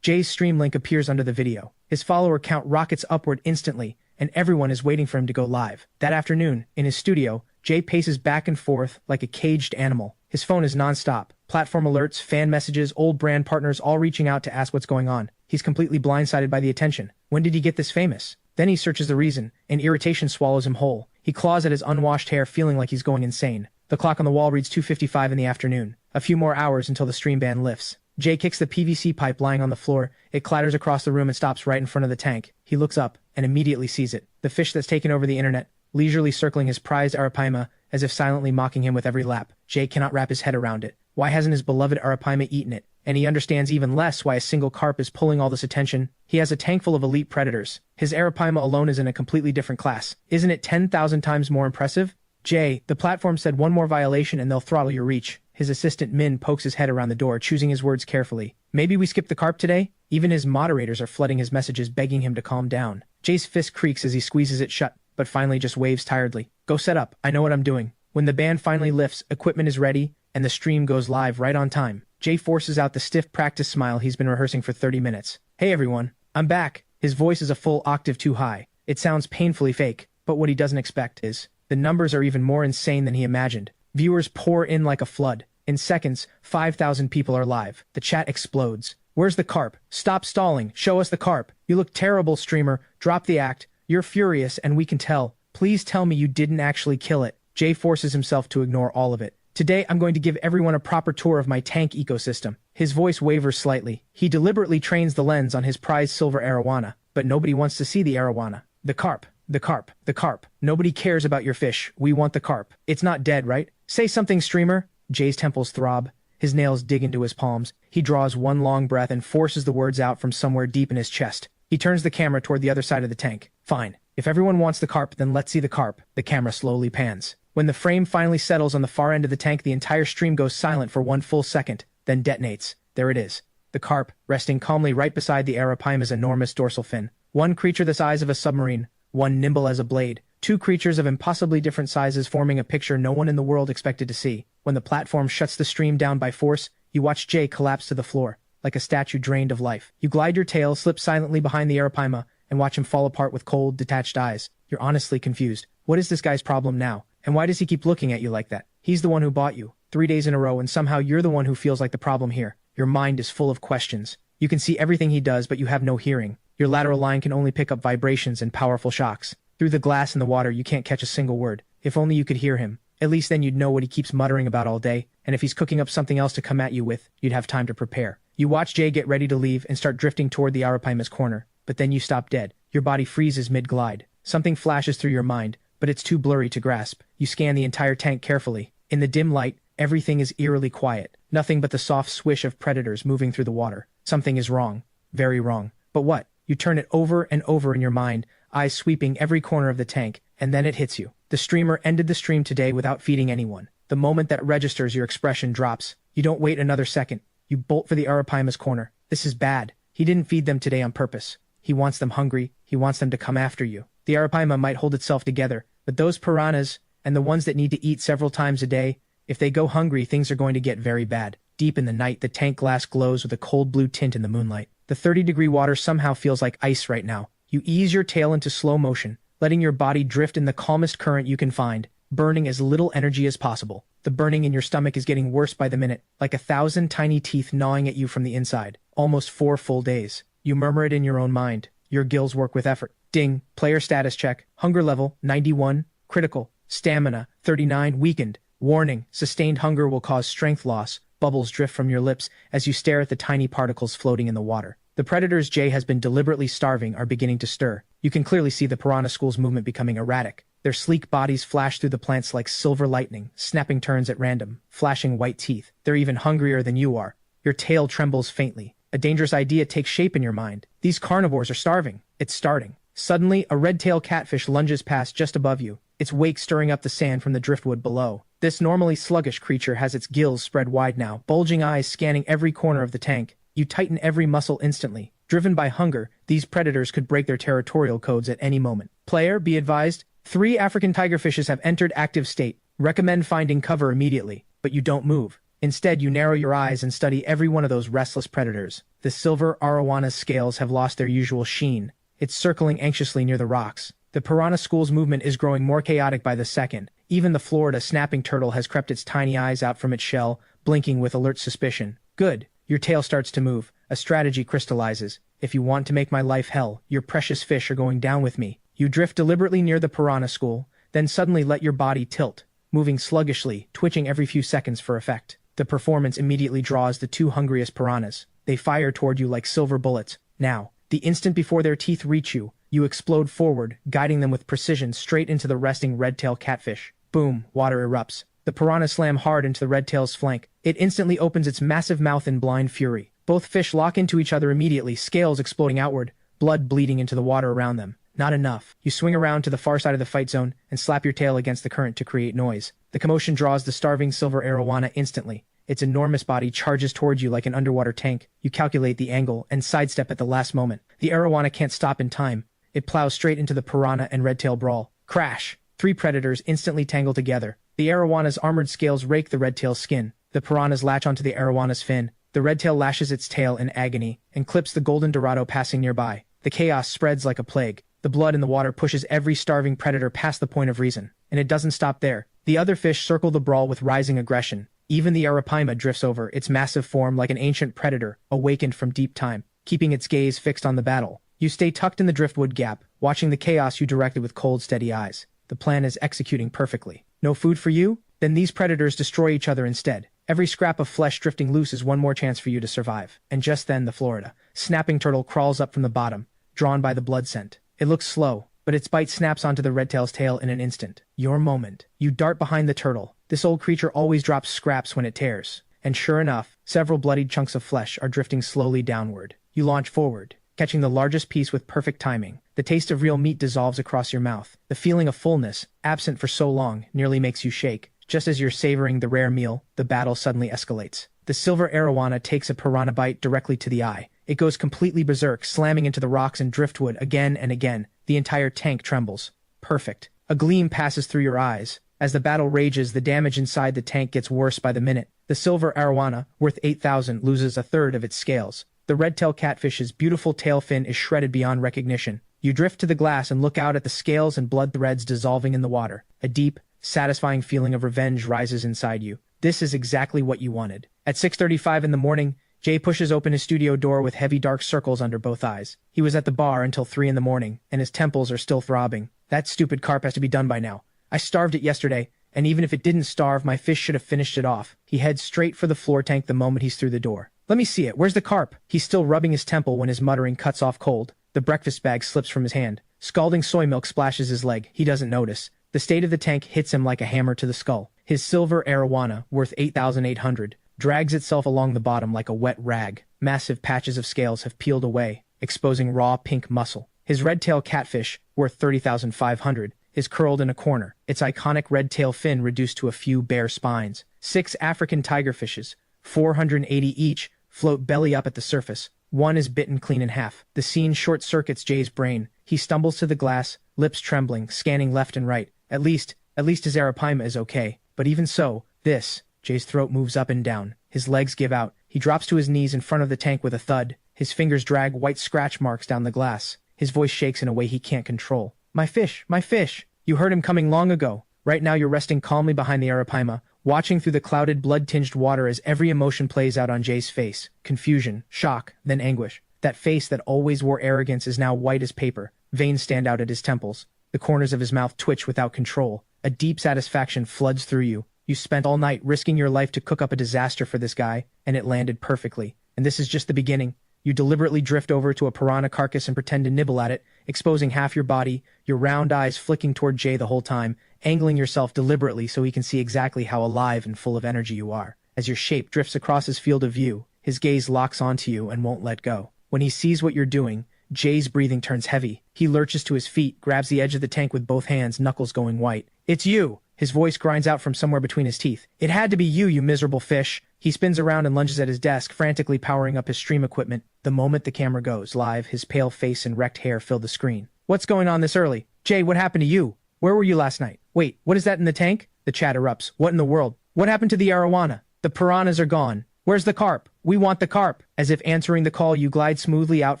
Jay's stream link appears under the video. His follower count rockets upward instantly, and everyone is waiting for him to go live. That afternoon, in his studio, Jay paces back and forth like a caged animal. His phone is non-stop. Platform alerts, fan messages, old brand partners all reaching out to ask what's going on. He's completely blindsided by the attention. When did he get this famous? Then he searches the reason, and irritation swallows him whole. He claws at his unwashed hair, feeling like he's going insane. The clock on the wall reads 2:55 in the afternoon. A few more hours until the stream ban lifts. Jay kicks the PVC pipe lying on the floor. It clatters across the room and stops right in front of the tank. He looks up and immediately sees it. The fish that's taken over the internet, leisurely circling his prized arapaima, as if silently mocking him with every lap. Jay cannot wrap his head around it. Why hasn't his beloved arapaima eaten it? And he understands even less why a single carp is pulling all this attention. He has a tank full of elite predators. His arapaima alone is in a completely different class. Isn't it 10,000 times more impressive? Jay, the platform said one more violation and they'll throttle your reach. His assistant Min pokes his head around the door, choosing his words carefully. Maybe we skip the carp today? Even his moderators are flooding his messages, begging him to calm down. Jay's fist creaks as he squeezes it shut, but finally just waves tiredly. Go set up. I know what I'm doing. When the ban finally lifts, equipment is ready, and the stream goes live right on time. Jay forces out the stiff practice smile he's been rehearsing for 30 minutes. Hey everyone, I'm back. His voice is a full octave too high. It sounds painfully fake, but what he doesn't expect is, the numbers are even more insane than he imagined. Viewers pour in like a flood. In seconds, 5,000 people are live. The chat explodes. Where's the carp? Stop stalling. Show us the carp. You look terrible, streamer. Drop the act. You're furious, and we can tell. Please tell me you didn't actually kill it. Jay forces himself to ignore all of it. Today, I'm going to give everyone a proper tour of my tank ecosystem. His voice wavers slightly. He deliberately trains the lens on his prized silver arowana, but nobody wants to see the arowana. The carp. The carp. The carp. Nobody cares about your fish. We want the carp. It's not dead, right? Say something, streamer. Jay's temples throb. His nails dig into his palms. He draws one long breath and forces the words out from somewhere deep in his chest. He turns the camera toward the other side of the tank. Fine. If everyone wants the carp, then let's see the carp. The camera slowly pans. When the frame finally settles on the far end of the tank, the entire stream goes silent for one full second, then detonates. There it is. The carp, resting calmly right beside the arapaima's enormous dorsal fin. One creature the size of a submarine, one nimble as a blade. Two creatures of impossibly different sizes forming a picture no one in the world expected to see. When the platform shuts the stream down by force, you watch Jay collapse to the floor, like a statue drained of life. You glide your tail, slip silently behind the arapaima, and watch him fall apart with cold, detached eyes. You're honestly confused. What is this guy's problem now? And why does he keep looking at you like that? He's the one who bought you 3 days in a row, and somehow you're the one who feels like the problem here. Your mind is full of questions. You can see everything he does, but you have no hearing. Your lateral line can only pick up vibrations and powerful shocks. Through the glass and the water, you can't catch a single word. If only you could hear him. At least then you'd know what he keeps muttering about all day, and if he's cooking up something else to come at you with, you'd have time to prepare. You watch Jay get ready to leave and start drifting toward the arapaima's corner, but then you stop dead. Your body freezes mid-glide. Something flashes through your mind, but it's too blurry to grasp. You scan the entire tank carefully. In the dim light, everything is eerily quiet. Nothing but the soft swish of predators moving through the water. Something is wrong. Very wrong. But what? You turn it over and over in your mind, eyes sweeping every corner of the tank, and then it hits you. The streamer ended the stream today without feeding anyone. The moment that registers, your expression drops. You don't wait another second. You bolt for the arapaima's corner. This is bad. He didn't feed them today on purpose. He wants them hungry. He wants them to come after you. The arapaima might hold itself together, but those piranhas, and the ones that need to eat several times a day, if they go hungry, things are going to get very bad. Deep in the night, the tank glass glows with a cold blue tint in the moonlight. The 30-degree water somehow feels like ice right now. You ease your tail into slow motion, letting your body drift in the calmest current you can find, burning as little energy as possible. The burning in your stomach is getting worse by the minute, like 1,000 tiny teeth gnawing at you from the inside. Almost 4 full days. You murmur it in your own mind. Your gills work with effort. Ding. Player status check. Hunger level, 91. Critical. Stamina, 39. Weakened. Warning. Sustained hunger will cause strength loss. Bubbles drift from your lips as you stare at the tiny particles floating in the water. The predators Jay has been deliberately starving are beginning to stir. You can clearly see the piranha school's movement becoming erratic. Their sleek bodies flash through the plants like silver lightning, snapping turns at random, flashing white teeth. They're even hungrier than you are. Your tail trembles faintly. A dangerous idea takes shape in your mind. These carnivores are starving. It's starting. Suddenly, a red-tailed catfish lunges past just above you, its wake stirring up the sand from the driftwood below. This normally sluggish creature has its gills spread wide now, bulging eyes scanning every corner of the tank. You tighten every muscle instantly. Driven by hunger, these predators could break their territorial codes at any moment. Player, be advised, 3 African tigerfishes have entered active state. Recommend finding cover immediately, but you don't move. Instead, you narrow your eyes and study every one of those restless predators. The silver arowana's scales have lost their usual sheen. It's circling anxiously near the rocks. The piranha school's movement is growing more chaotic by the second. Even the Florida snapping turtle has crept its tiny eyes out from its shell, blinking with alert suspicion. Good. Your tail starts to move. A strategy crystallizes. If you want to make my life hell, your precious fish are going down with me. You drift deliberately near the piranha school, then suddenly let your body tilt, moving sluggishly, twitching every few seconds for effect. The performance immediately draws the 2 hungriest piranhas. They fire toward you like silver bullets. Now, the instant before their teeth reach you, you explode forward, guiding them with precision straight into the resting red-tail catfish. Boom, water erupts. The piranha slam hard into the red-tail's flank. It instantly opens its massive mouth in blind fury. Both fish lock into each other immediately, scales exploding outward, blood bleeding into the water around them. Not enough. You swing around to the far side of the fight zone and slap your tail against the current to create noise. The commotion draws the starving silver arowana instantly. Its enormous body charges toward you like an underwater tank. You calculate the angle and sidestep at the last moment. The arowana can't stop in time. It plows straight into the piranha and redtail brawl. Crash! 3 predators instantly tangle together. The arawana's armored scales rake the redtail's skin. The piranhas latch onto the arawana's fin. The redtail lashes its tail in agony and clips the golden dorado passing nearby. The chaos spreads like a plague. The blood in the water pushes every starving predator past the point of reason. And it doesn't stop there. The other fish circle the brawl with rising aggression. Even the arapaima drifts over, its massive form like an ancient predator, awakened from deep time, keeping its gaze fixed on the battle. You stay tucked in the driftwood gap, watching the chaos you directed with cold, steady eyes. The plan is executing perfectly. No food for you? Then these predators destroy each other instead. Every scrap of flesh drifting loose is one more chance for you to survive. And just then the Florida snapping turtle crawls up from the bottom, drawn by the blood scent. It looks slow, but its bite snaps onto the redtail's tail in an instant. Your moment. You dart behind the turtle. This old creature always drops scraps when it tears. And sure enough, several bloodied chunks of flesh are drifting slowly downward. You launch forward, catching the largest piece with perfect timing. The taste of real meat dissolves across your mouth. The feeling of fullness, absent for so long, nearly makes you shake. Just as you're savoring the rare meal, the battle suddenly escalates. The silver arowana takes a piranha bite directly to the eye. It goes completely berserk, slamming into the rocks and driftwood again and again. The entire tank trembles. Perfect. A gleam passes through your eyes. As the battle rages, the damage inside the tank gets worse by the minute. The silver arowana, worth 8,000, loses a third of its scales. The red-tailed catfish's beautiful tail fin is shredded beyond recognition. You drift to the glass and look out at the scales and blood threads dissolving in the water. A deep, satisfying feeling of revenge rises inside you. This is exactly what you wanted. At 6:35 in the morning, Jay pushes open his studio door with heavy dark circles under both eyes. He was at the bar until 3 in the morning, and his temples are still throbbing. That stupid carp has to be done by now. I starved it yesterday, and even if it didn't starve, my fish should have finished it off. He heads straight for the floor tank the moment he's through the door. Let me see it. Where's the carp? He's still rubbing his temple when his muttering cuts off cold. The breakfast bag slips from his hand. Scalding soy milk splashes his leg. He doesn't notice. The state of the tank hits him like a hammer to the skull. His silver arowana, worth 8,800, drags itself along the bottom like a wet rag. Massive patches of scales have peeled away, exposing raw pink muscle. His red-tailed catfish, worth 30,500, is curled in a corner, its iconic red-tail fin reduced to a few bare spines. 6 African tigerfishes, 480 each, float belly up at the surface. One is bitten clean in half. The scene short-circuits Jay's brain. He stumbles to the glass, lips trembling, scanning left and right. At least his arapaima is okay. But even so, Jay's throat moves up and down. His legs give out. He drops to his knees in front of the tank with a thud. His fingers drag white scratch marks down the glass. His voice shakes in a way he can't control. My fish, my fish! You heard him coming long ago. Right now you're resting calmly behind the arapaima, watching through the clouded, blood-tinged water as every emotion plays out on Jay's face. Confusion, shock, then anguish. That face that always wore arrogance is now white as paper. Veins stand out at his temples. The corners of his mouth twitch without control. A deep satisfaction floods through you. You spent all night risking your life to cook up a disaster for this guy, and it landed perfectly. And this is just the beginning. You deliberately drift over to a piranha carcass and pretend to nibble at it, exposing half your body, your round eyes flicking toward Jay the whole time, angling yourself deliberately so he can see exactly how alive and full of energy you are. As your shape drifts across his field of view, his gaze locks onto you and won't let go. When he sees what you're doing, Jay's breathing turns heavy. He lurches to his feet, grabs the edge of the tank with both hands, knuckles going white. It's you! His voice grinds out from somewhere between his teeth. It had to be you, you miserable fish! He spins around and lunges at his desk, frantically powering up his stream equipment. The moment the camera goes live, his pale face and wrecked hair fill the screen. What's going on this early? Jay, what happened to you? Where were you last night? Wait, what is that in the tank? The chat erupts. What in the world? What happened to the arowana? The piranhas are gone. Where's the carp? We want the carp. As if answering the call, you glide smoothly out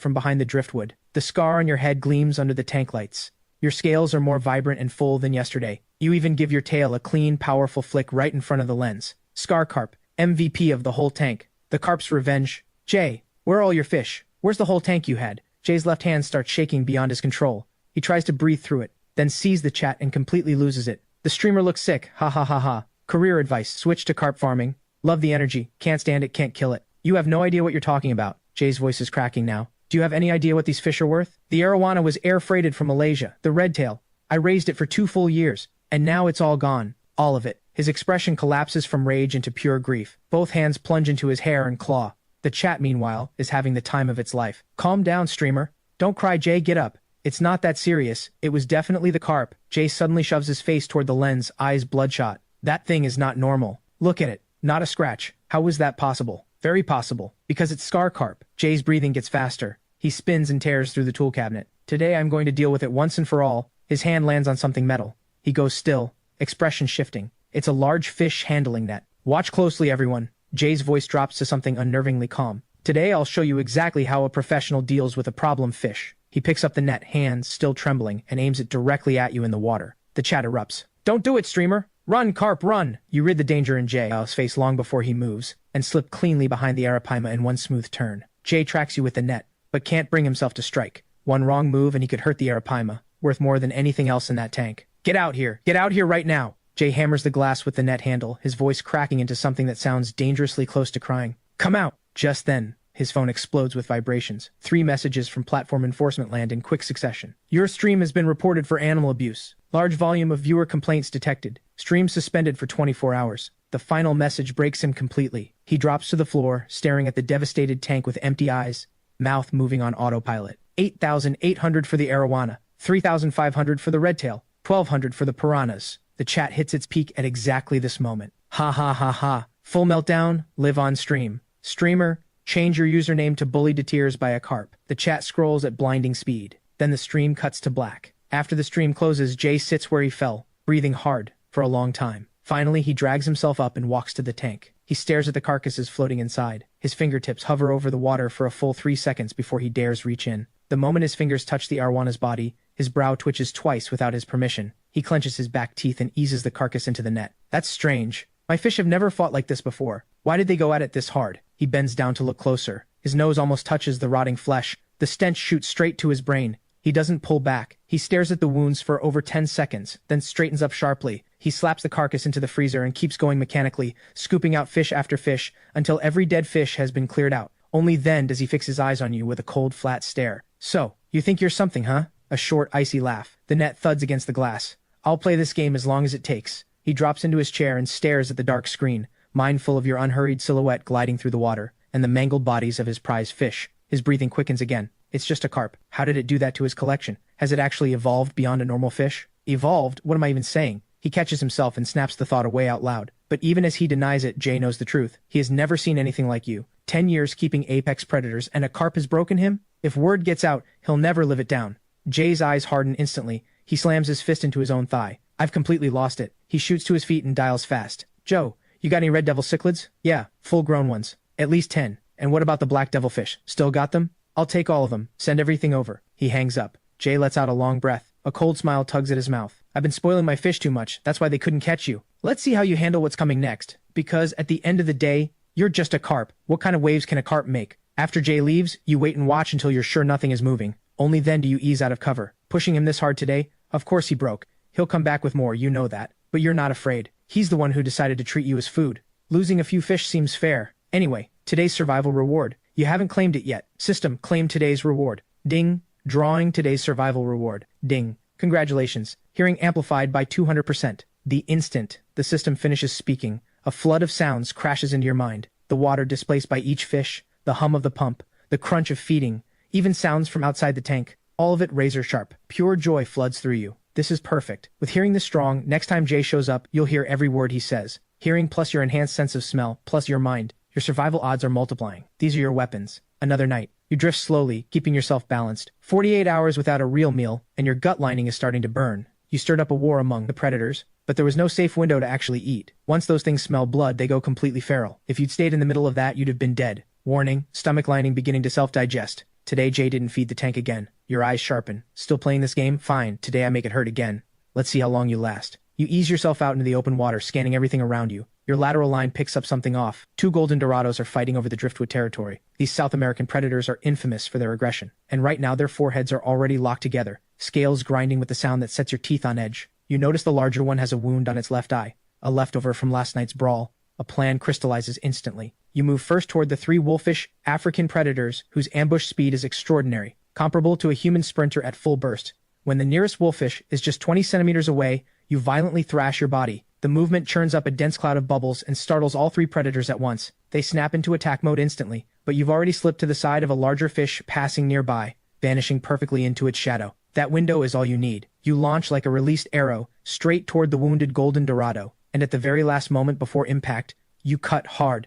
from behind the driftwood. The scar on your head gleams under the tank lights. Your scales are more vibrant and full than yesterday. You even give your tail a clean, powerful flick right in front of the lens. Scar Carp, MVP of the whole tank. The carp's revenge. Jay, where are all your fish? Where's the whole tank you had? Jay's left hand starts shaking beyond his control. He tries to breathe through it, then sees the chat and completely loses it. The streamer looks sick. Ha ha ha ha. Career advice. Switch to carp farming. Love the energy. Can't stand it. Can't kill it. You have no idea what you're talking about. Jay's voice is cracking now. Do you have any idea what these fish are worth? The arowana was air freighted from Malaysia. The redtail. I raised it for 2 full years. And now it's all gone. All of it. His expression collapses from rage into pure grief. Both hands plunge into his hair and claw. The chat, meanwhile, is having the time of its life. Calm down, streamer. Don't cry, Jay. Get up. It's not that serious. It was definitely the carp. Jay suddenly shoves his face toward the lens, eyes bloodshot. That thing is not normal. Look at it. Not a scratch. How was that possible? Very possible. Because it's Scar Carp. Jay's breathing gets faster. He spins and tears through the tool cabinet. Today I'm going to deal with it once and for all. His hand lands on something metal. He goes still, expression shifting. It's a large fish handling net. Watch closely, everyone. Jay's voice drops to something unnervingly calm. Today I'll show you exactly how a professional deals with a problem fish. He picks up the net, hands still trembling, and aims it directly at you in the water. The chat erupts. Don't do it, streamer! Run, carp, run! You rid the danger in Jay's face long before he moves, and slip cleanly behind the arapaima in one smooth turn. Jay tracks you with the net, but can't bring himself to strike. One wrong move and he could hurt the arapaima, worth more than anything else in that tank. Get out here! Get out here right now! Jay hammers the glass with the net handle, his voice cracking into something that sounds dangerously close to crying. Come out! Just then, his phone explodes with vibrations. 3 messages from platform enforcement land in quick succession. Your stream has been reported for animal abuse. Large volume of viewer complaints detected. Stream suspended for 24 hours. The final message breaks him completely. He drops to the floor, staring at the devastated tank with empty eyes, mouth moving on autopilot. 8,800 for the arowana, 3,500 for the redtail, 1,200 for the piranhas. The chat hits its peak at exactly this moment. Ha ha ha ha. Full meltdown, live on stream. Streamer, change your username to bullied to tears by a carp. The chat scrolls at blinding speed. Then the stream cuts to black. After the stream closes, Jay sits where he fell, breathing hard, for a long time. Finally, he drags himself up and walks to the tank. He stares at the carcasses floating inside. His fingertips hover over the water for a full 3 seconds before he dares reach in. The moment his fingers touch the arowana's body, his brow twitches twice without his permission. He clenches his back teeth and eases the carcass into the net. That's strange. My fish have never fought like this before. Why did they go at it this hard? He bends down to look closer. His nose almost touches the rotting flesh. The stench shoots straight to his brain. He doesn't pull back. He stares at the wounds for over 10 seconds, then straightens up sharply. He slaps the carcass into the freezer and keeps going mechanically, scooping out fish after fish, until every dead fish has been cleared out. Only then does he fix his eyes on you with a cold, flat stare. So, you think you're something, huh? A short, icy laugh. The net thuds against the glass. I'll play this game as long as it takes. He drops into his chair and stares at the dark screen, mindful of your unhurried silhouette gliding through the water, and the mangled bodies of his prize fish. His breathing quickens again. It's just a carp. How did it do that to his collection? Has it actually evolved beyond a normal fish? Evolved? What am I even saying? He catches himself and snaps the thought away out loud. But even as he denies it, Jay knows the truth. He has never seen anything like you. 10 years keeping apex predators, and a carp has broken him? If word gets out, he'll never live it down. Jay's eyes harden instantly. He slams his fist into his own thigh. I've completely lost it. He shoots to his feet and dials fast. Joe, you got any red devil cichlids? Yeah, full-grown ones. At least 10. And what about the black devilfish? Still got them? I'll take all of them. Send everything over. He hangs up. Jay lets out a long breath. A cold smile tugs at his mouth. I've been spoiling my fish too much. That's why they couldn't catch you. Let's see how you handle what's coming next. Because at the end of the day, you're just a carp. What kind of waves can a carp make? After Jay leaves, you wait and watch until you're sure nothing is moving. Only then do you ease out of cover. Pushing him this hard today? Of course he broke. He'll come back with more, you know that. But you're not afraid. He's the one who decided to treat you as food. Losing a few fish seems fair. Anyway, today's survival reward. You haven't claimed it yet. System, claim today's reward. Ding. Drawing today's survival reward. Ding. Congratulations. Hearing amplified by 200%. The instant the system finishes speaking, a flood of sounds crashes into your mind. The water displaced by each fish, the hum of the pump, the crunch of feeding, even sounds from outside the tank. All of it razor sharp. Pure joy floods through you. This is perfect. With hearing this strong, next time Jay shows up, you'll hear every word he says. Hearing plus your enhanced sense of smell, plus your mind. Your survival odds are multiplying. These are your weapons. Another night. You drift slowly, keeping yourself balanced. 48 hours without a real meal, and your gut lining is starting to burn. You stirred up a war among the predators, but there was no safe window to actually eat. Once those things smell blood, they go completely feral. If you'd stayed in the middle of that, you'd have been dead. Warning, stomach lining beginning to self-digest. Today Jay didn't feed the tank again. Your eyes sharpen. Still playing this game? Fine, today I make it hurt again. Let's see how long you last. You ease yourself out into the open water, scanning everything around you. Your lateral line picks up something off. Two golden dorados are fighting over the driftwood territory. These South American predators are infamous for their aggression, and right now their foreheads are already locked together, scales grinding with the sound that sets your teeth on edge. You notice the larger one has a wound on its left eye, a leftover from last night's brawl. A plan crystallizes instantly. You move first toward the three wolfish African predators whose ambush speed is extraordinary, comparable to a human sprinter at full burst. When the nearest wolfish is just 20 centimeters away, you violently thrash your body. The movement churns up a dense cloud of bubbles and startles all three predators at once. They snap into attack mode instantly, but you've already slipped to the side of a larger fish passing nearby, vanishing perfectly into its shadow. That window is all you need. You launch like a released arrow, straight toward the wounded golden dorado, and at the very last moment before impact, you cut hard.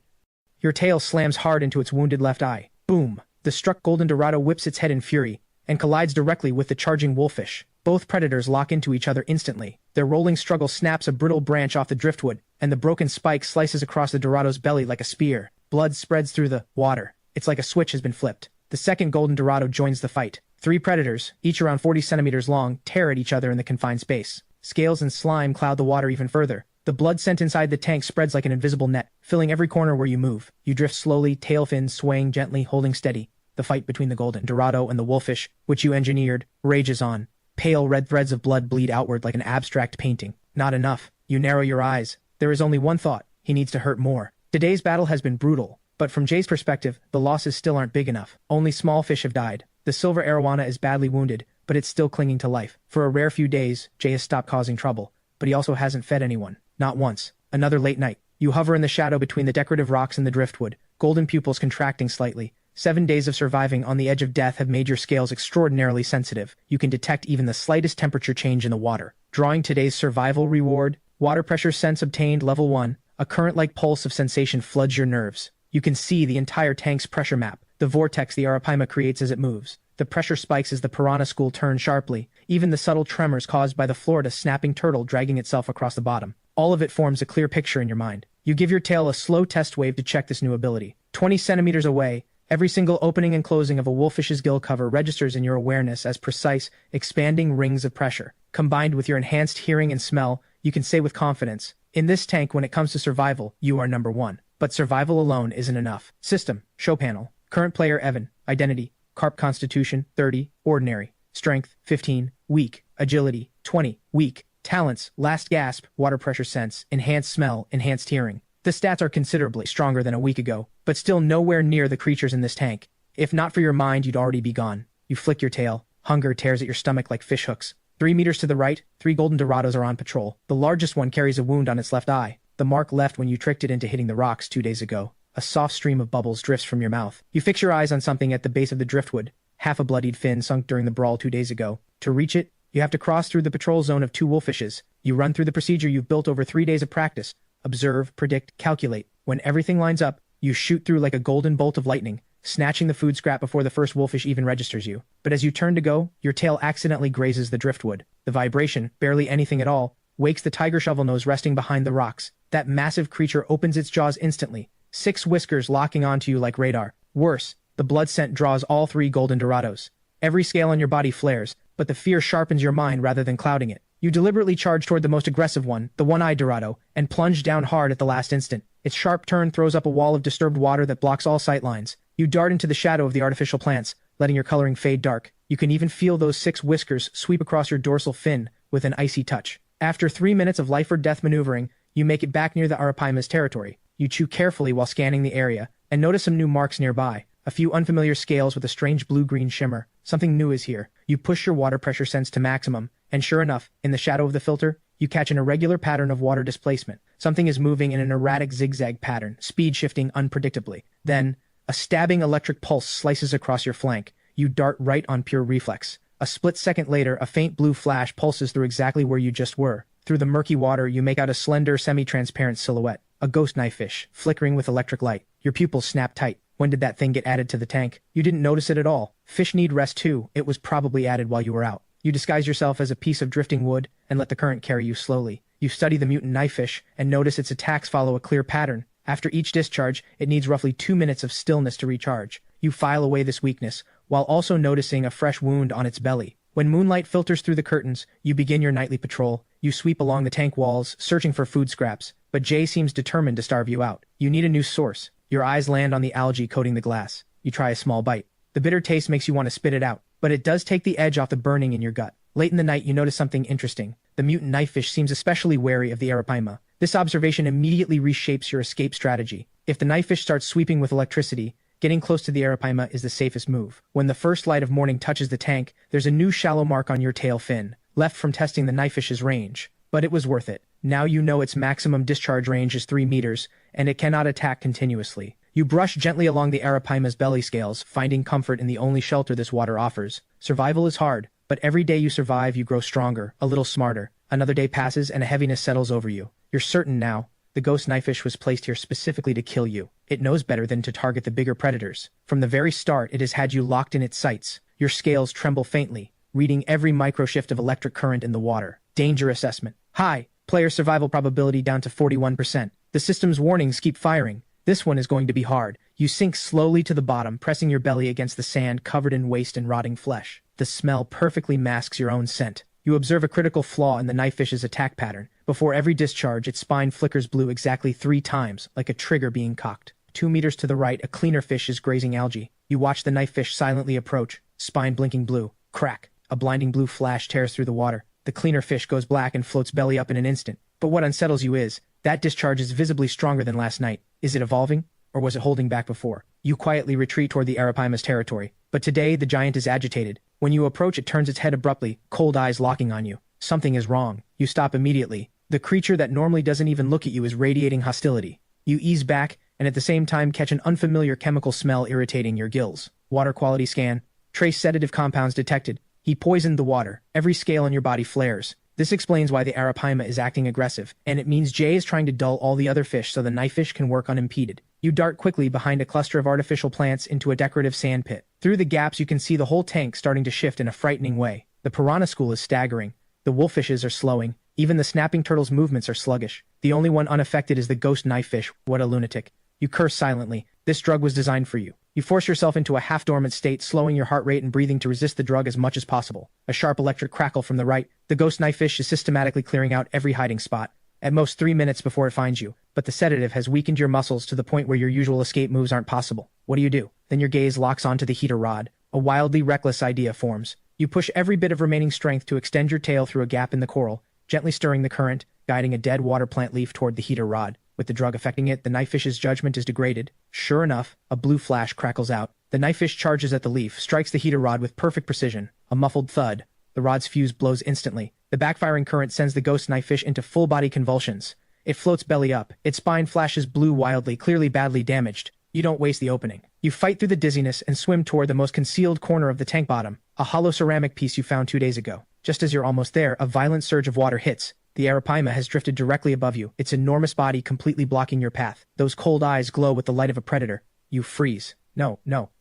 Your tail slams hard into its wounded left eye. Boom! The struck golden dorado whips its head in fury, and collides directly with the charging wolfish. Both predators lock into each other instantly. Their rolling struggle snaps a brittle branch off the driftwood, and the broken spike slices across the dorado's belly like a spear. Blood spreads through the water. It's like a switch has been flipped. The second golden dorado joins the fight. Three predators, each around 40 centimeters long, tear at each other in the confined space. Scales and slime cloud the water even further. The blood sent inside the tank spreads like an invisible net, filling every corner where you move. You drift slowly, tail fins swaying gently, holding steady. The fight between the golden dorado and the wolfish, which you engineered, rages on. Pale red threads of blood bleed outward like an abstract painting. Not enough. You narrow your eyes. There is only one thought. He needs to hurt more. Today's battle has been brutal, but from Jay's perspective, the losses still aren't big enough. Only small fish have died. The silver arowana is badly wounded, but it's still clinging to life. For a rare few days, Jay has stopped causing trouble, but he also hasn't fed anyone. Not once. Another late night. You hover in the shadow between the decorative rocks and the driftwood, golden pupils contracting slightly. 7 days of surviving on the edge of death have made your scales extraordinarily sensitive. You can detect even the slightest temperature change in the water. Drawing today's survival reward, water pressure sense obtained level 1, a current-like pulse of sensation floods your nerves. You can see the entire tank's pressure map, the vortex the arapaima creates as it moves. The pressure spikes as the piranha school turns sharply, even the subtle tremors caused by the Florida snapping turtle dragging itself across the bottom. All of it forms a clear picture in your mind. You give your tail a slow test wave to check this new ability. 20 centimeters away, every single opening and closing of a wolfish's gill cover registers in your awareness as precise, expanding rings of pressure. Combined with your enhanced hearing and smell, you can say with confidence, in this tank when it comes to survival, you are number one. But survival alone isn't enough. System, show panel, current player Evan, identity, carp constitution, 30, ordinary, strength, 15, weak, agility, 20, weak, talents, last gasp, water pressure sense, enhanced smell, enhanced hearing. The stats are considerably stronger than a week ago, but still nowhere near the creatures in this tank. If not for your mind, you'd already be gone. You flick your tail. Hunger tears at your stomach like fish hooks. 3 meters to the right, 3 golden dorados are on patrol. The largest one carries a wound on its left eye, the mark left when you tricked it into hitting the rocks 2 days ago. A soft stream of bubbles drifts from your mouth. You fix your eyes on something at the base of the driftwood, half a bloodied fin sunk during the brawl 2 days ago. To reach it, you have to cross through the patrol zone of 2 wolfishes. You run through the procedure you've built over 3 days of practice. Observe, predict, calculate. When everything lines up, you shoot through like a golden bolt of lightning, snatching the food scrap before the first wolfish even registers you. But as you turn to go, your tail accidentally grazes the driftwood. The vibration, barely anything at all, wakes the tiger shovelnose resting behind the rocks. That massive creature opens its jaws instantly, 6 whiskers locking onto you like radar. Worse, the blood scent draws all 3 golden dorados. Every scale on your body flares, but the fear sharpens your mind rather than clouding it. You deliberately charge toward the most aggressive one, the one-eyed dorado, and plunge down hard at the last instant. Its sharp turn throws up a wall of disturbed water that blocks all sight lines. You dart into the shadow of the artificial plants, letting your coloring fade dark. You can even feel those 6 whiskers sweep across your dorsal fin with an icy touch. After 3 minutes of life-or-death maneuvering, you make it back near the arapaima's territory. You chew carefully while scanning the area, and notice some new marks nearby. A few unfamiliar scales with a strange blue-green shimmer. Something new is here. You push your water pressure sense to maximum, and sure enough, in the shadow of the filter, you catch an irregular pattern of water displacement. Something is moving in an erratic zigzag pattern, speed shifting unpredictably. Then, a stabbing electric pulse slices across your flank. You dart right on pure reflex. A split second later, a faint blue flash pulses through exactly where you just were. Through the murky water, you make out a slender, semi-transparent silhouette. A ghost knife fish, flickering with electric light. Your pupils snap tight. When did that thing get added to the tank? You didn't notice it at all. Fish need rest too. It was probably added while you were out. You disguise yourself as a piece of drifting wood, and let the current carry you slowly. You study the mutant knifefish and notice its attacks follow a clear pattern. After each discharge, it needs roughly 2 minutes of stillness to recharge. You file away this weakness, while also noticing a fresh wound on its belly. When moonlight filters through the curtains, you begin your nightly patrol. You sweep along the tank walls, searching for food scraps, but Jay seems determined to starve you out. You need a new source. Your eyes land on the algae coating the glass. You try a small bite. The bitter taste makes you want to spit it out, but it does take the edge off the burning in your gut. Late in the night, you notice something interesting. The mutant knifefish seems especially wary of the arapaima. This observation immediately reshapes your escape strategy. If the knifefish starts sweeping with electricity, getting close to the arapaima is the safest move. When the first light of morning touches the tank, there's a new shallow mark on your tail fin, left from testing the knifefish's range. But it was worth it. Now you know its maximum discharge range is 3 meters, and it cannot attack continuously. You brush gently along the arapaima's belly scales, finding comfort in the only shelter this water offers. Survival is hard, but every day you survive you grow stronger, a little smarter. Another day passes and a heaviness settles over you. You're certain now, the ghost knifefish was placed here specifically to kill you. It knows better than to target the bigger predators. From the very start it has had you locked in its sights. Your scales tremble faintly, reading every microshift of electric current in the water. Danger assessment. High. Player survival probability down to 41%. The system's warnings keep firing. This one is going to be hard. You sink slowly to the bottom, pressing your belly against the sand covered in waste and rotting flesh. The smell perfectly masks your own scent. You observe a critical flaw in the knifefish's attack pattern. Before every discharge, its spine flickers blue exactly 3 times, like a trigger being cocked. 2 meters to the right, a cleaner fish is grazing algae. You watch the knifefish silently approach, spine blinking blue. Crack. A blinding blue flash tears through the water. The cleaner fish goes black and floats belly up in an instant. But what unsettles you is, that discharge is visibly stronger than last night. Is it evolving? Or was it holding back before? You quietly retreat toward the arapaima's territory. But today, the giant is agitated. When you approach, it turns its head abruptly, cold eyes locking on you. Something is wrong. You stop immediately. The creature that normally doesn't even look at you is radiating hostility. You ease back, and at the same time catch an unfamiliar chemical smell irritating your gills. Water quality scan. Trace sedative compounds detected. He poisoned the water. Every scale on your body flares. This explains why the arapaima is acting aggressive, and it means Jay is trying to dull all the other fish so the knifefish can work unimpeded. You dart quickly behind a cluster of artificial plants into a decorative sand pit. Through the gaps you can see the whole tank starting to shift in a frightening way. The piranha school is staggering. The wolffishes are slowing. Even the snapping turtle's movements are sluggish. The only one unaffected is the ghost knifefish. What a lunatic. You curse silently. This drug was designed for you. You force yourself into a half-dormant state, slowing your heart rate and breathing to resist the drug as much as possible. A sharp electric crackle from the right. The ghost knifefish is systematically clearing out every hiding spot. At most 3 minutes before it finds you. But the sedative has weakened your muscles to the point where your usual escape moves aren't possible. What do? Then your gaze locks onto the heater rod. A wildly reckless idea forms. You push every bit of remaining strength to extend your tail through a gap in the coral, gently stirring the current, guiding a dead water plant leaf toward the heater rod. With the drug affecting it, the knifefish's judgment is degraded. Sure enough, a blue flash crackles out. The knifefish charges at the leaf, strikes the heater rod with perfect precision. A muffled thud. The rod's fuse blows instantly. The backfiring current sends the ghost knifefish into full-body convulsions. It floats belly up. Its spine flashes blue wildly, clearly badly damaged. You don't waste the opening. You fight through the dizziness and swim toward the most concealed corner of the tank bottom, a hollow ceramic piece you found 2 days ago. Just as you're almost there, a violent surge of water hits. The arapaima has drifted directly above you, its enormous body completely blocking your path. Those cold eyes glow with the light of a predator. You freeze. No,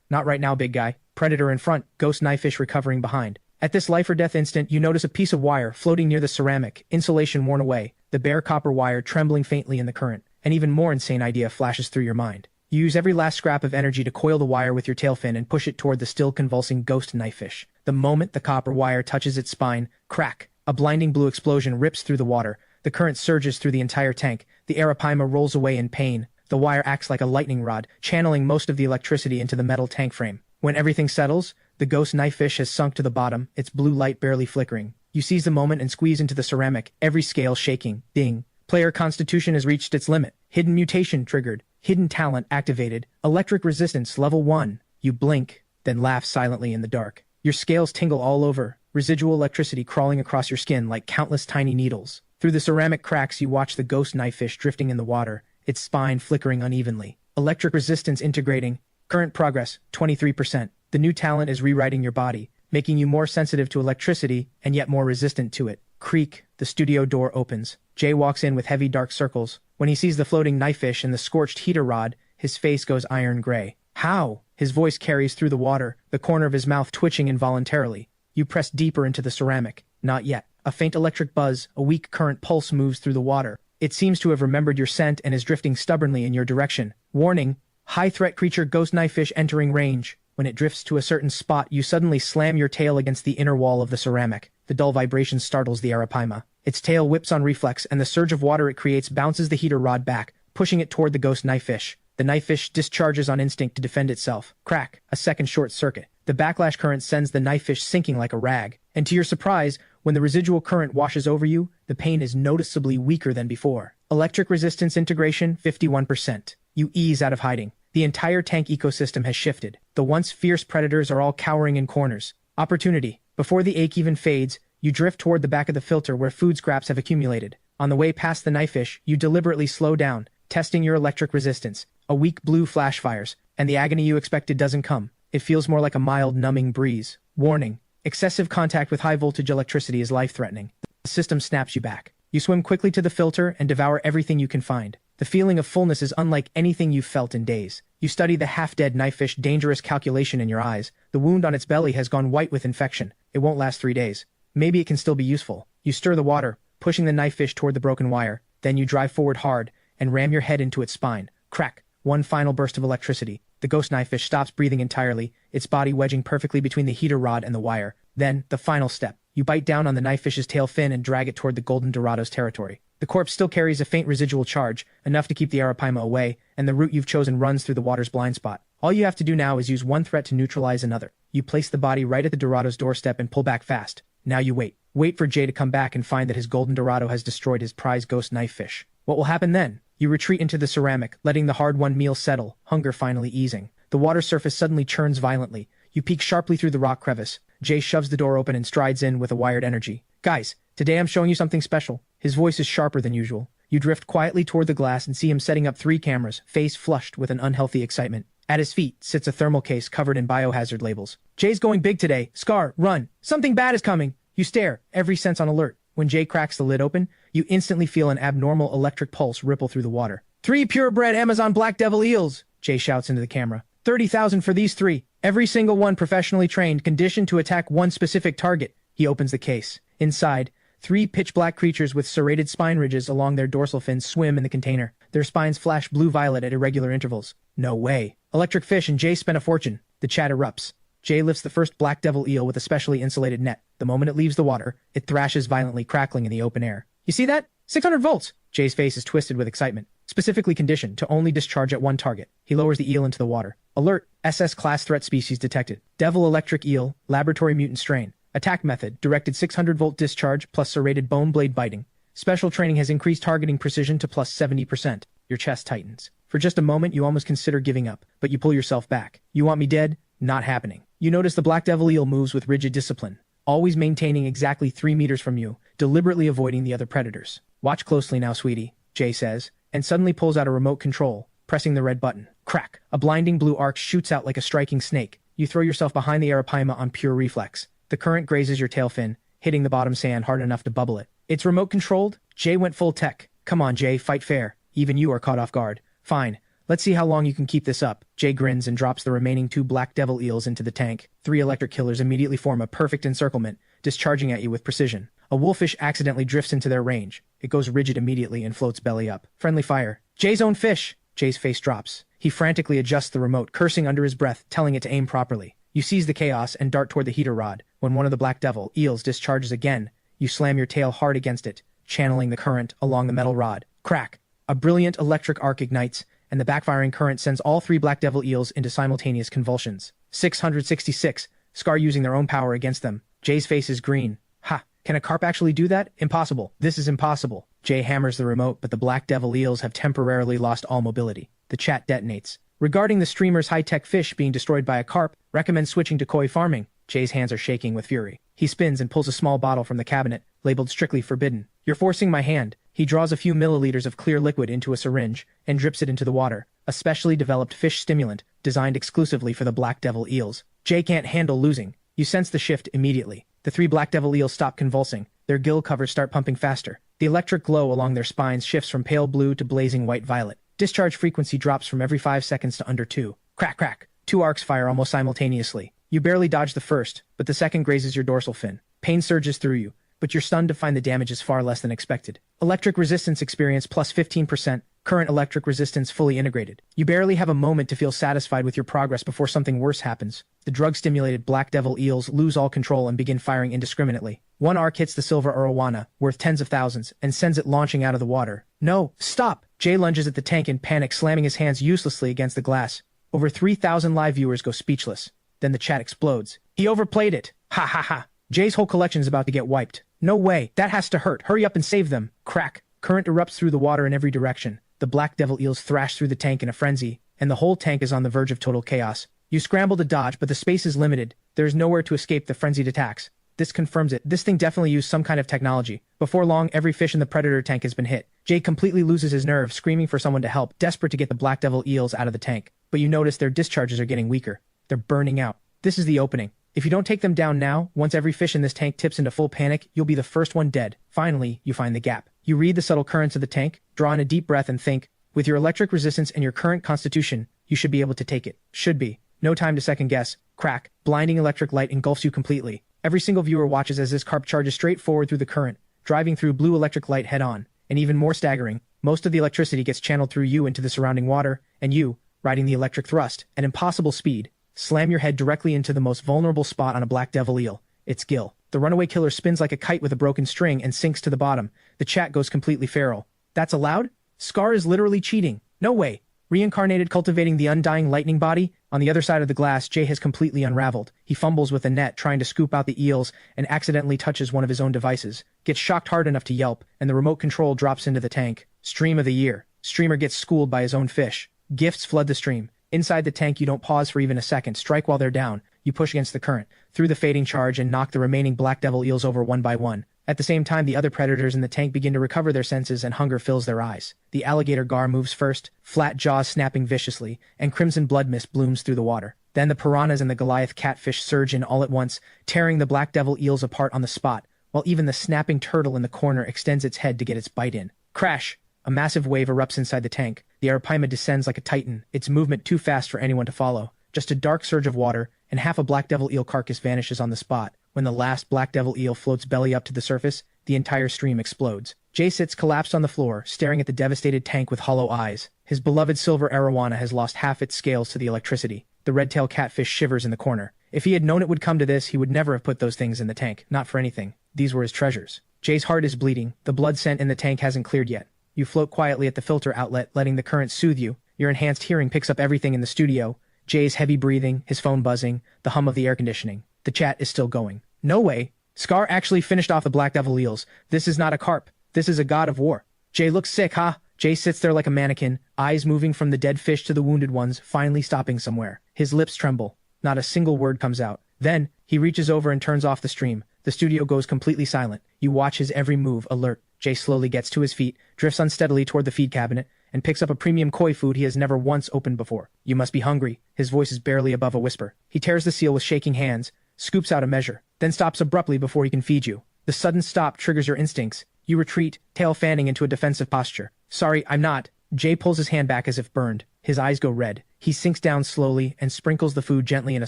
not right now, big guy. Predator in front, ghost knifefish recovering behind. At this life-or-death instant, you notice a piece of wire floating near the ceramic, insulation worn away, the bare copper wire trembling faintly in the current. An even more insane idea flashes through your mind. You use every last scrap of energy to coil the wire with your tail fin and push it toward the still convulsing ghost knifefish. The moment the copper wire touches its spine, crack! A blinding blue explosion rips through the water. The current surges through the entire tank. The arapaima rolls away in pain. The wire acts like a lightning rod, channeling most of the electricity into the metal tank frame. When everything settles, the ghost knifefish has sunk to the bottom, its blue light barely flickering. You seize the moment and squeeze into the ceramic, every scale shaking. Ding. Player constitution has reached its limit. Hidden mutation triggered. Hidden talent activated. Electric resistance level 1. You blink, then laugh silently in the dark. Your scales tingle all over, residual electricity crawling across your skin like countless tiny needles. Through the ceramic cracks you watch the ghost knifefish drifting in the water, its spine flickering unevenly. Electric resistance integrating. Current progress, 23%. The new talent is rewriting your body, making you more sensitive to electricity and yet more resistant to it. Creak, the studio door opens. Jay walks in with heavy dark circles. When he sees the floating knifefish and the scorched heater rod, his face goes iron gray. How? His voice carries through the water, the corner of his mouth twitching involuntarily. You press deeper into the ceramic. Not yet. A faint electric buzz, a weak current pulse moves through the water. It seems to have remembered your scent and is drifting stubbornly in your direction. Warning, high-threat creature ghost knifefish entering range. When it drifts to a certain spot, you suddenly slam your tail against the inner wall of the ceramic. The dull vibration startles the arapaima. Its tail whips on reflex, and the surge of water it creates bounces the heater rod back, pushing it toward the ghost knifefish. The knifefish discharges on instinct to defend itself. Crack, a second short circuit. The backlash current sends the knifefish sinking like a rag. And to your surprise, when the residual current washes over you, the pain is noticeably weaker than before. Electric resistance integration, 51%. You ease out of hiding. The entire tank ecosystem has shifted. The once fierce predators are all cowering in corners. Opportunity. Before the ache even fades, you drift toward the back of the filter where food scraps have accumulated. On the way past the knifefish, you deliberately slow down, testing your electric resistance. A weak blue flash fires, and the agony you expected doesn't come. It feels more like a mild, numbing breeze. Warning. Excessive contact with high-voltage electricity is life-threatening. The system snaps you back. You swim quickly to the filter and devour everything you can find. The feeling of fullness is unlike anything you've felt in days. You study the half-dead knifefish, dangerous calculation in your eyes. The wound on its belly has gone white with infection. It won't last 3 days. Maybe it can still be useful. You stir the water, pushing the knifefish toward the broken wire. Then you drive forward hard and ram your head into its spine. Crack. One final burst of electricity. The ghost knifefish stops breathing entirely, its body wedging perfectly between the heater rod and the wire. Then, the final step. You bite down on the knifefish's tail fin and drag it toward the golden Dorado's territory. The corpse still carries a faint residual charge, enough to keep the arapaima away, and the route you've chosen runs through the water's blind spot. All you have to do now is use one threat to neutralize another. You place the body right at the Dorado's doorstep and pull back fast. Now you wait. Wait for Jay to come back and find that his golden Dorado has destroyed his prize ghost knifefish. What will happen then? You retreat into the ceramic, letting the hard-won meal settle, hunger finally easing. The water surface suddenly churns violently. You peek sharply through the rock crevice. Jay shoves the door open and strides in with a wired energy. Guys, today I'm showing you something special. His voice is sharper than usual. You drift quietly toward the glass and see him setting up 3 cameras, face flushed with an unhealthy excitement. At his feet sits a thermal case covered in biohazard labels. Jay's going big today. Scar, run. Something bad is coming. You stare, every sense on alert. When Jay cracks the lid open, you instantly feel an abnormal electric pulse ripple through the water. 3 purebred Amazon black devil eels, Jay shouts into the camera. 30,000 for these 3. Every single one professionally trained, conditioned to attack one specific target. He opens the case. Inside, 3 pitch-black creatures with serrated spine ridges along their dorsal fins swim in the container. Their spines flash blue-violet at irregular intervals. No way. Electric fish, and Jay spent a fortune. The chat erupts. Jay lifts the first black devil eel with a specially insulated net. The moment it leaves the water, it thrashes violently, crackling in the open air. You see that? 600 volts! Jay's face is twisted with excitement. Specifically conditioned to only discharge at one target. He lowers the eel into the water. Alert! SS class threat species detected. Devil electric eel, laboratory mutant strain. Attack method, directed 600-volt discharge plus serrated bone blade biting. Special training has increased targeting precision to plus 70%. Your chest tightens. For just a moment, you almost consider giving up, but you pull yourself back. You want me dead? Not happening. You notice the black devil eel moves with rigid discipline, always maintaining exactly 3 meters from you, deliberately avoiding the other predators. Watch closely now, sweetie, Jay says, and suddenly pulls out a remote control, pressing the red button. Crack! A blinding blue arc shoots out like a striking snake. You throw yourself behind the arapaima on pure reflex. The current grazes your tail fin, hitting the bottom sand hard enough to bubble it. It's remote-controlled? Jay went full tech. Come on, Jay, fight fair. Even you are caught off guard. Fine. Let's see how long you can keep this up. Jay grins and drops the remaining 2 black devil eels into the tank. 3 electric killers immediately form a perfect encirclement, discharging at you with precision. A wolfish accidentally drifts into their range. It goes rigid immediately and floats belly up. Friendly fire. Jay's own fish! Jay's face drops. He frantically adjusts the remote, cursing under his breath, telling it to aim properly. You seize the chaos and dart toward the heater rod. When one of the black devil eels discharges again, you slam your tail hard against it, channeling the current along the metal rod. Crack! A brilliant electric arc ignites, and the backfiring current sends all 3 black devil eels into simultaneous convulsions. 666, Scar using their own power against them. Jay's face is green. Ha! Can a carp actually do that? Impossible. This is impossible. Jay hammers the remote, but the black devil eels have temporarily lost all mobility. The chat detonates. Regarding the streamer's high-tech fish being destroyed by a carp, recommend switching to koi farming. Jay's hands are shaking with fury. He spins and pulls a small bottle from the cabinet, labeled strictly forbidden. You're forcing my hand. He draws a few milliliters of clear liquid into a syringe and drips it into the water, a specially developed fish stimulant designed exclusively for the black devil eels. Jay can't handle losing. You sense the shift immediately. The 3 black devil eels stop convulsing. Their gill covers start pumping faster. The electric glow along their spines shifts from pale blue to blazing white-violet. Discharge frequency drops from every 5 seconds to under 2. Crack, crack. 2 arcs fire almost simultaneously. You barely dodge the first, but the second grazes your dorsal fin. Pain surges through you. but you're stunned to find the damage is far less than expected. Electric resistance experience plus 15%, current electric resistance fully integrated. You barely have a moment to feel satisfied with your progress before something worse happens. The drug-stimulated black devil eels lose all control and begin firing indiscriminately. One arc hits the silver arowana, worth tens of thousands, and sends it launching out of the water. No, stop! Jay lunges at the tank in panic, slamming his hands uselessly against the glass. Over 3,000 live viewers go speechless. Then the chat explodes. He overplayed it! Ha ha ha! Jay's whole collection is about to get wiped. No way! That has to hurt! Hurry up and save them! Crack! Current erupts through the water in every direction. The black devil eels thrash through the tank in a frenzy, and the whole tank is on the verge of total chaos. You scramble to dodge, but the space is limited. There is nowhere to escape the frenzied attacks. This confirms it. This thing definitely used some kind of technology. Before long, every fish in the predator tank has been hit. Jay completely loses his nerve, screaming for someone to help, desperate to get the black devil eels out of the tank. But you notice their discharges are getting weaker. They're burning out. This is the opening. If you don't take them down now, once every fish in this tank tips into full panic, you'll be the first one dead. Finally, you find the gap. You read the subtle currents of the tank, draw in a deep breath and think, with your electric resistance and your current constitution, you should be able to take it. Should be. No time to second guess. Crack. Blinding electric light engulfs you completely. Every single viewer watches as this carp charges straight forward through the current, driving through blue electric light head-on. And even more staggering, most of the electricity gets channeled through you into the surrounding water, and you, riding the electric thrust, at impossible speed, slam your head directly into the most vulnerable spot on a black devil eel, its gill. The runaway killer spins like a kite with a broken string and sinks to the bottom. The chat goes completely feral. That's allowed? Scar is literally cheating. No way. Reincarnated cultivating the undying lightning body? On the other side of the glass, Jay has completely unraveled. He fumbles with a net trying to scoop out the eels and accidentally touches one of his own devices. Gets shocked hard enough to yelp, and the remote control drops into the tank. Stream of the year. Streamer gets schooled by his own fish. Gifts flood the stream. Inside the tank, you don't pause for even a second. Strike while they're down. You push against the current, through the fading charge, and knock the remaining black devil eels over one by one. At the same time, the other predators in the tank begin to recover their senses and hunger fills their eyes. The alligator gar moves first, flat jaws snapping viciously, and crimson blood mist blooms through the water. Then the piranhas and the Goliath catfish surge in all at once, tearing the black devil eels apart on the spot, while even the snapping turtle in the corner extends its head to get its bite in. Crash! A massive wave erupts inside the tank. The arapaima descends like a titan, its movement too fast for anyone to follow. Just a dark surge of water, and half a black devil eel carcass vanishes on the spot. When the last black devil eel floats belly up to the surface, the entire stream explodes. Jay sits collapsed on the floor, staring at the devastated tank with hollow eyes. His beloved silver arowana has lost half its scales to the electricity. The red-tailed catfish shivers in the corner. If he had known it would come to this, he would never have put those things in the tank. Not for anything. These were his treasures. Jay's heart is bleeding. The blood scent in the tank hasn't cleared yet. You float quietly at the filter outlet, letting the current soothe you. Your enhanced hearing picks up everything in the studio. Jay's heavy breathing, his phone buzzing, the hum of the air conditioning. The chat is still going. No way. Scar actually finished off the black devil eels. This is not a carp. This is a god of war. Jay looks sick, huh? Jay sits there like a mannequin, eyes moving from the dead fish to the wounded ones, finally stopping somewhere. His lips tremble. Not a single word comes out. Then, he reaches over and turns off the stream. The studio goes completely silent. You watch his every move, alert. Jay slowly gets to his feet, drifts unsteadily toward the feed cabinet, and picks up a premium koi food he has never once opened before. You must be hungry. His voice is barely above a whisper. He tears the seal with shaking hands, scoops out a measure, then stops abruptly before he can feed you. The sudden stop triggers your instincts. You retreat, tail fanning into a defensive posture. Sorry, I'm not. Jay pulls his hand back as if burned. His eyes go red. He sinks down slowly and sprinkles the food gently in a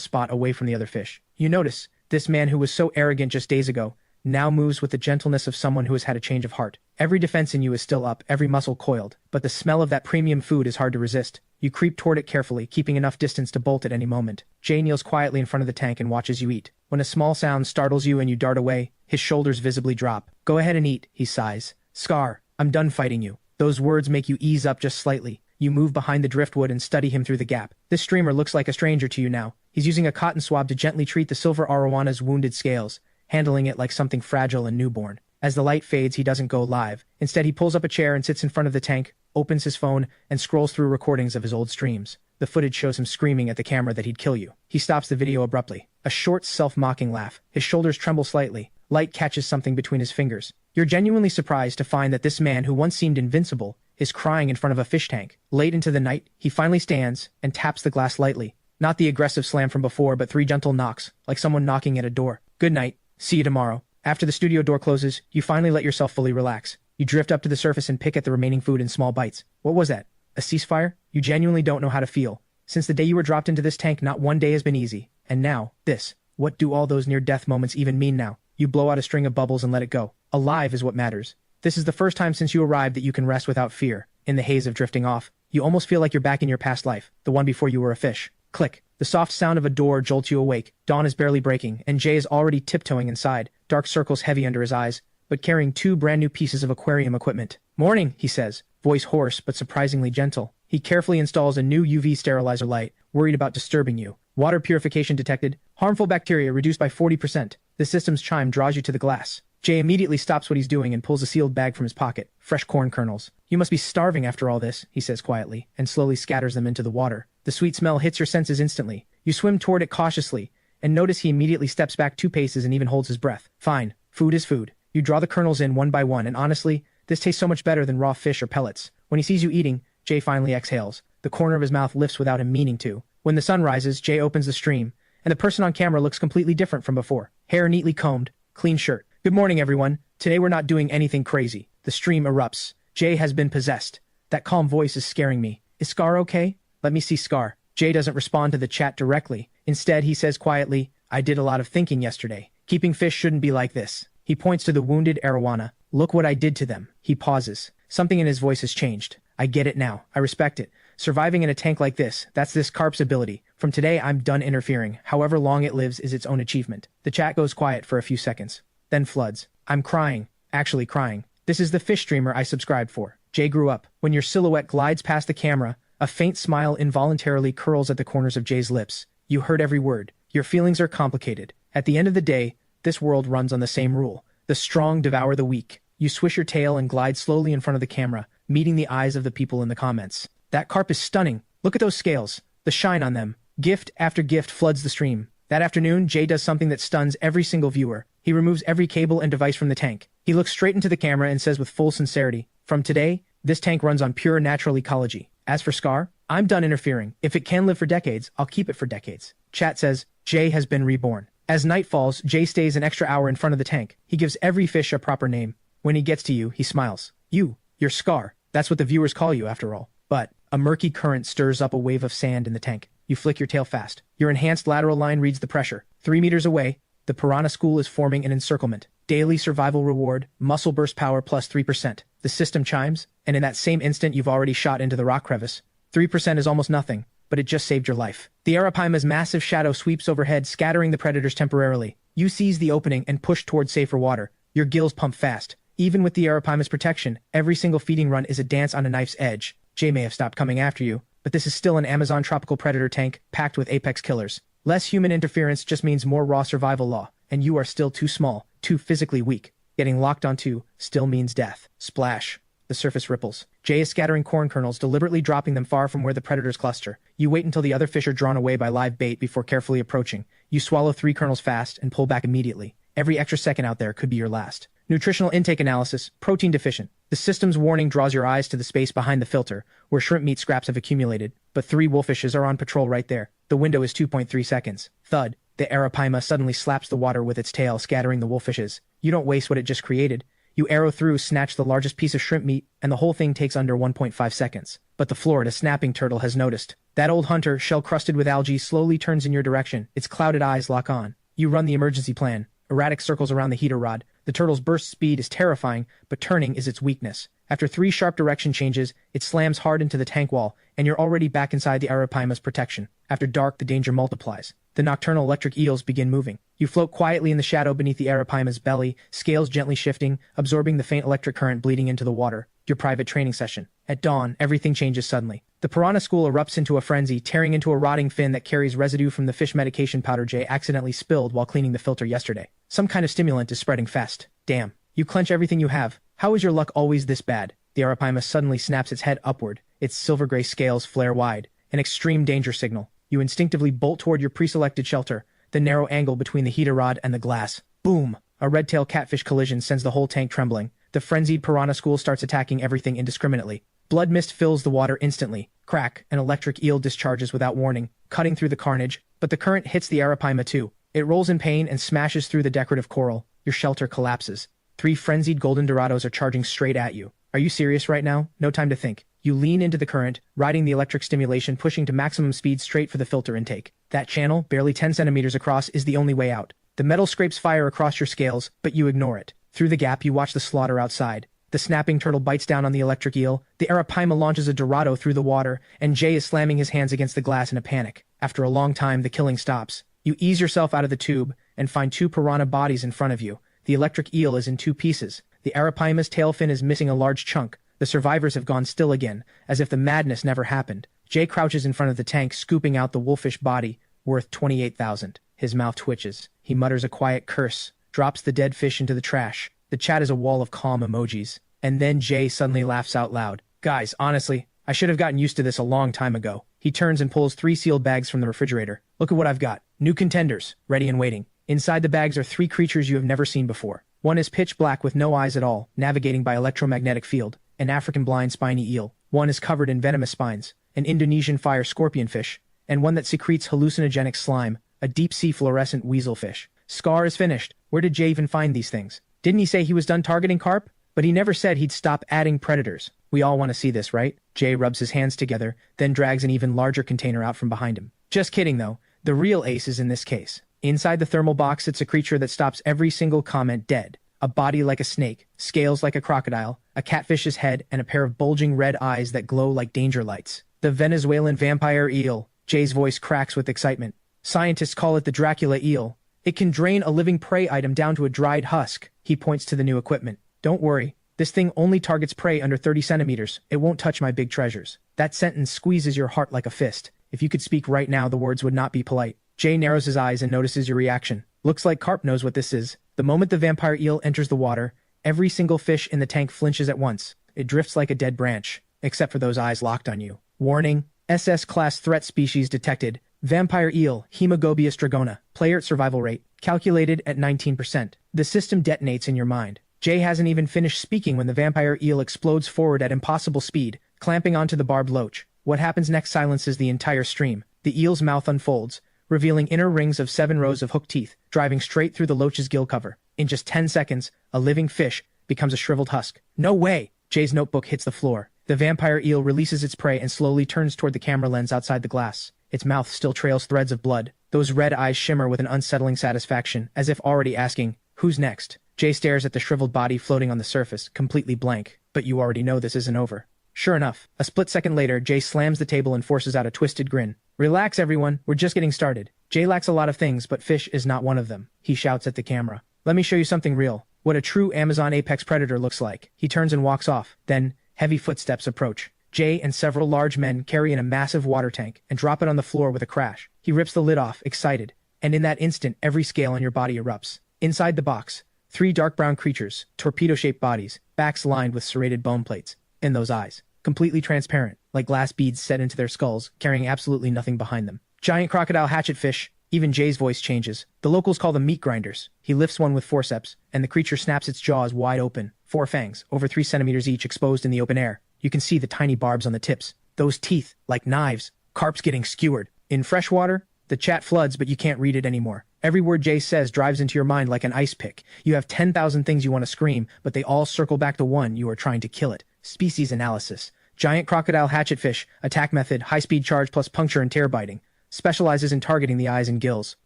spot away from the other fish. You notice, this man who was so arrogant just days ago, now moves with the gentleness of someone who has had a change of heart. Every defense in you is still up, every muscle coiled, but the smell of that premium food is hard to resist. You creep toward it carefully, keeping enough distance to bolt at any moment. Jay kneels quietly in front of the tank and watches you eat. When a small sound startles you and you dart away, his shoulders visibly drop. Go ahead and eat, he sighs. Scar, I'm done fighting you. Those words make you ease up just slightly. You move behind the driftwood and study him through the gap. This streamer looks like a stranger to you now. He's using a cotton swab to gently treat the silver arowana's wounded scales, handling it like something fragile and newborn. As the light fades, he doesn't go live. Instead, he pulls up a chair and sits in front of the tank, opens his phone, and scrolls through recordings of his old streams. The footage shows him screaming at the camera that he'd kill you. He stops the video abruptly. A short, self-mocking laugh. His shoulders tremble slightly. Light catches something between his fingers. You're genuinely surprised to find that this man who once seemed invincible is crying in front of a fish tank. Late into the night, he finally stands and taps the glass lightly. Not the aggressive slam from before, but 3 gentle knocks, like someone knocking at a door. Good night. See you tomorrow. After the studio door closes, you finally let yourself fully relax. You drift up to the surface and pick at the remaining food in small bites. What was that? A ceasefire? You genuinely don't know how to feel. Since the day you were dropped into this tank, not one day has been easy. And now, this. What do all those near-death moments even mean now? You blow out a string of bubbles and let it go. Alive is what matters. This is the first time since you arrived that you can rest without fear. In the haze of drifting off, you almost feel like you're back in your past life, the one before you were a fish. Click. The soft sound of a door jolts you awake. Dawn is barely breaking, and Jay is already tiptoeing inside, dark circles heavy under his eyes, but carrying 2 brand new pieces of aquarium equipment. "Morning," he says, voice hoarse but surprisingly gentle. He carefully installs a new UV sterilizer light, worried about disturbing you. Water purification detected. Harmful bacteria reduced by 40%. The system's chime draws you to the glass. Jay immediately stops what he's doing and pulls a sealed bag from his pocket. Fresh corn kernels. "You must be starving after all this," he says quietly, and slowly scatters them into the water. The sweet smell hits your senses instantly. You swim toward it cautiously, and notice he immediately steps back 2 paces and even holds his breath. Fine. Food is food. You draw the kernels in one by one, and honestly, this tastes so much better than raw fish or pellets. When he sees you eating, Jay finally exhales. The corner of his mouth lifts without him meaning to. When the sun rises, Jay opens the stream, and the person on camera looks completely different from before. Hair neatly combed, clean shirt. "Good morning, everyone. Today we're not doing anything crazy." The stream erupts. Jay has been possessed. That calm voice is scaring me. "Is Scar okay? Let me see Scar." Jay doesn't respond to the chat directly. Instead, he says quietly, "I did a lot of thinking yesterday. Keeping fish shouldn't be like this." He points to the wounded arowana. "Look what I did to them." He pauses. Something in his voice has changed. "I get it now. I respect it. Surviving in a tank like this, that's this carp's ability. From today, I'm done interfering. However long it lives is its own achievement." The chat goes quiet for a few seconds, then floods. "I'm crying. Actually crying. This is the fish streamer I subscribed for." Jay grew up. When your silhouette glides past the camera, a faint smile involuntarily curls at the corners of Jay's lips. You heard every word. Your feelings are complicated. At the end of the day, this world runs on the same rule. The strong devour the weak. You swish your tail and glide slowly in front of the camera, meeting the eyes of the people in the comments. "That carp is stunning. Look at those scales. The shine on them." Gift after gift floods the stream. That afternoon, Jay does something that stuns every single viewer. He removes every cable and device from the tank. He looks straight into the camera and says with full sincerity, "From today, this tank runs on pure natural ecology. As for Scar, I'm done interfering. If it can live for decades, I'll keep it for decades." Chat says, Jay has been reborn. As night falls, Jay stays an extra hour in front of the tank. He gives every fish a proper name. When he gets to you, he smiles. You're Scar. That's what the viewers call you after all. But a murky current stirs up a wave of sand in the tank. You flick your tail fast. Your enhanced lateral line reads the pressure. 3 meters away, the piranha school is forming an encirclement. Daily survival reward, muscle burst power plus 3%. The system chimes, and in that same instant you've already shot into the rock crevice. 3% is almost nothing, but it just saved your life. The Arapaima's massive shadow sweeps overhead, scattering the predators temporarily. You seize the opening and push toward safer water. Your gills pump fast. Even with the Arapaima's protection, every single feeding run is a dance on a knife's edge. Jay may have stopped coming after you, but this is still an Amazon tropical predator tank packed with apex killers. Less human interference just means more raw survival law, and you are still too small, too physically weak. Getting locked onto still means death. Splash. The surface ripples. Jay is scattering corn kernels, deliberately dropping them far from where the predators cluster. You wait until the other fish are drawn away by live bait before carefully approaching. You swallow 3 kernels fast and pull back immediately. Every extra second out there could be your last. Nutritional intake analysis, protein deficient. The system's warning draws your eyes to the space behind the filter, where shrimp meat scraps have accumulated, but 3 wolfishes are on patrol right there. The window is 2.3 seconds. Thud. The Arapaima suddenly slaps the water with its tail, scattering the wolfishes. You don't waste what it just created. You arrow through, snatch the largest piece of shrimp meat, and the whole thing takes under 1.5 seconds. But the Florida snapping turtle has noticed. That old hunter, shell-crusted with algae, slowly turns in your direction. Its clouded eyes lock on. You run the emergency plan. Erratic circles around the heater rod. The turtle's burst speed is terrifying, but turning is its weakness. After 3 sharp direction changes, it slams hard into the tank wall, and you're already back inside the Arapaima's protection. After dark, the danger multiplies. The nocturnal electric eels begin moving. You float quietly in the shadow beneath the Arapaima's belly, scales gently shifting, absorbing the faint electric current bleeding into the water. Your private training session. At dawn, everything changes suddenly. The piranha school erupts into a frenzy, tearing into a rotting fin that carries residue from the fish medication powder Jay accidentally spilled while cleaning the filter yesterday. Some kind of stimulant is spreading fast. Damn. You clench everything you have. How is your luck always this bad? The Arapaima suddenly snaps its head upward. Its silver-gray scales flare wide. An extreme danger signal. You instinctively bolt toward your pre-selected shelter, the narrow angle between the heater rod and the glass. Boom! A red-tail catfish collision sends the whole tank trembling. The frenzied piranha school starts attacking everything indiscriminately. Blood mist fills the water instantly. Crack, an electric eel discharges without warning, cutting through the carnage, but the current hits the Arapaima too. It rolls in pain and smashes through the decorative coral. Your shelter collapses. 3 frenzied golden dorados are charging straight at you. Are you serious right now? No time to think. You lean into the current, riding the electric stimulation, pushing to maximum speed straight for the filter intake. That channel, barely 10 centimeters across, is the only way out. The metal scrapes fire across your scales, but you ignore it. Through the gap you watch the slaughter outside. The snapping turtle bites down on the electric eel, the arapaima launches a dorado through the water, and Jay is slamming his hands against the glass in a panic. After a long time the killing stops. You ease yourself out of the tube, and find two piranha bodies in front of you. The electric eel is in two pieces. The arapaima's tail fin is missing a large chunk. The survivors have gone still again, as if the madness never happened. Jay crouches in front of the tank, scooping out the wolfish body, worth 28,000. His mouth twitches. He mutters a quiet curse, drops the dead fish into the trash. The chat is a wall of calm emojis. And then Jay suddenly laughs out loud. Guys, honestly, I should have gotten used to this a long time ago. He turns and pulls 3 sealed bags from the refrigerator. Look at what I've got. New contenders, ready and waiting. Inside the bags are 3 creatures you have never seen before. One is pitch black with no eyes at all, navigating by electromagnetic field. An African blind spiny eel. One is covered in venomous spines. An Indonesian fire scorpionfish. And one that secretes hallucinogenic slime. A deep-sea fluorescent weaselfish. Scar is finished. Where did Jay even find these things? Didn't he say he was done targeting carp? But he never said he'd stop adding predators. We all want to see this, right? Jay rubs his hands together, then drags an even larger container out from behind him. Just kidding, though. The real ace is in this case. Inside the thermal box sits a creature that stops every single comment dead. A body like a snake, scales like a crocodile, a catfish's head, and a pair of bulging red eyes that glow like danger lights. The Venezuelan vampire eel. Jay's voice cracks with excitement. Scientists call it the Dracula eel. It can drain a living prey item down to a dried husk. He points to the new equipment. Don't worry. This thing only targets prey under 30 centimeters. It won't touch my big treasures. That sentence squeezes your heart like a fist. If you could speak right now, the words would not be polite. Jay narrows his eyes and notices your reaction. Looks like Carp knows what this is. The moment the vampire eel enters the water, every single fish in the tank flinches at once. It drifts like a dead branch, except for those eyes locked on you. Warning, SS-class threat species detected. Vampire eel, Hemagobius dragona. Player survival rate, calculated at 19%. The system detonates in your mind. Jay hasn't even finished speaking when the vampire eel explodes forward at impossible speed, clamping onto the barbed loach. What happens next silences the entire stream. The eel's mouth unfolds, revealing inner rings of 7 rows of hooked teeth, driving straight through the loach's gill cover. In just 10 seconds, a living fish becomes a shriveled husk. No way! Jay's notebook hits the floor. The vampire eel releases its prey and slowly turns toward the camera lens outside the glass. Its mouth still trails threads of blood. Those red eyes shimmer with an unsettling satisfaction, as if already asking, who's next? Jay stares at the shriveled body floating on the surface, completely blank. But you already know this isn't over. Sure enough, a split second later, Jay slams the table and forces out a twisted grin. Relax, everyone. We're just getting started. Jay lacks a lot of things, but fish is not one of them. He shouts at the camera. Let me show you something real. What a true Amazon apex predator looks like. He turns and walks off. Then, heavy footsteps approach. Jay and several large men carry in a massive water tank and drop it on the floor with a crash. He rips the lid off, excited. And in that instant, every scale on your body erupts. Inside the box, 3 dark brown creatures, torpedo-shaped bodies, backs lined with serrated bone plates, and those eyes, completely transparent, like glass beads set into their skulls, carrying absolutely nothing behind them. Giant crocodile hatchetfish. Even Jay's voice changes. The locals call them meat grinders. He lifts one with forceps, and the creature snaps its jaws wide open. 4 fangs, over 3 centimeters each, exposed in the open air. You can see the tiny barbs on the tips. Those teeth, like knives. Carp's getting skewered. In freshwater, the chat floods, but you can't read it anymore. Every word Jay says drives into your mind like an ice pick. You have 10,000 things you want to scream, but they all circle back to one: you are trying to kill it. Species analysis. Giant crocodile hatchetfish. Attack method: high-speed charge plus puncture and tear biting. Specializes in targeting the eyes and gills.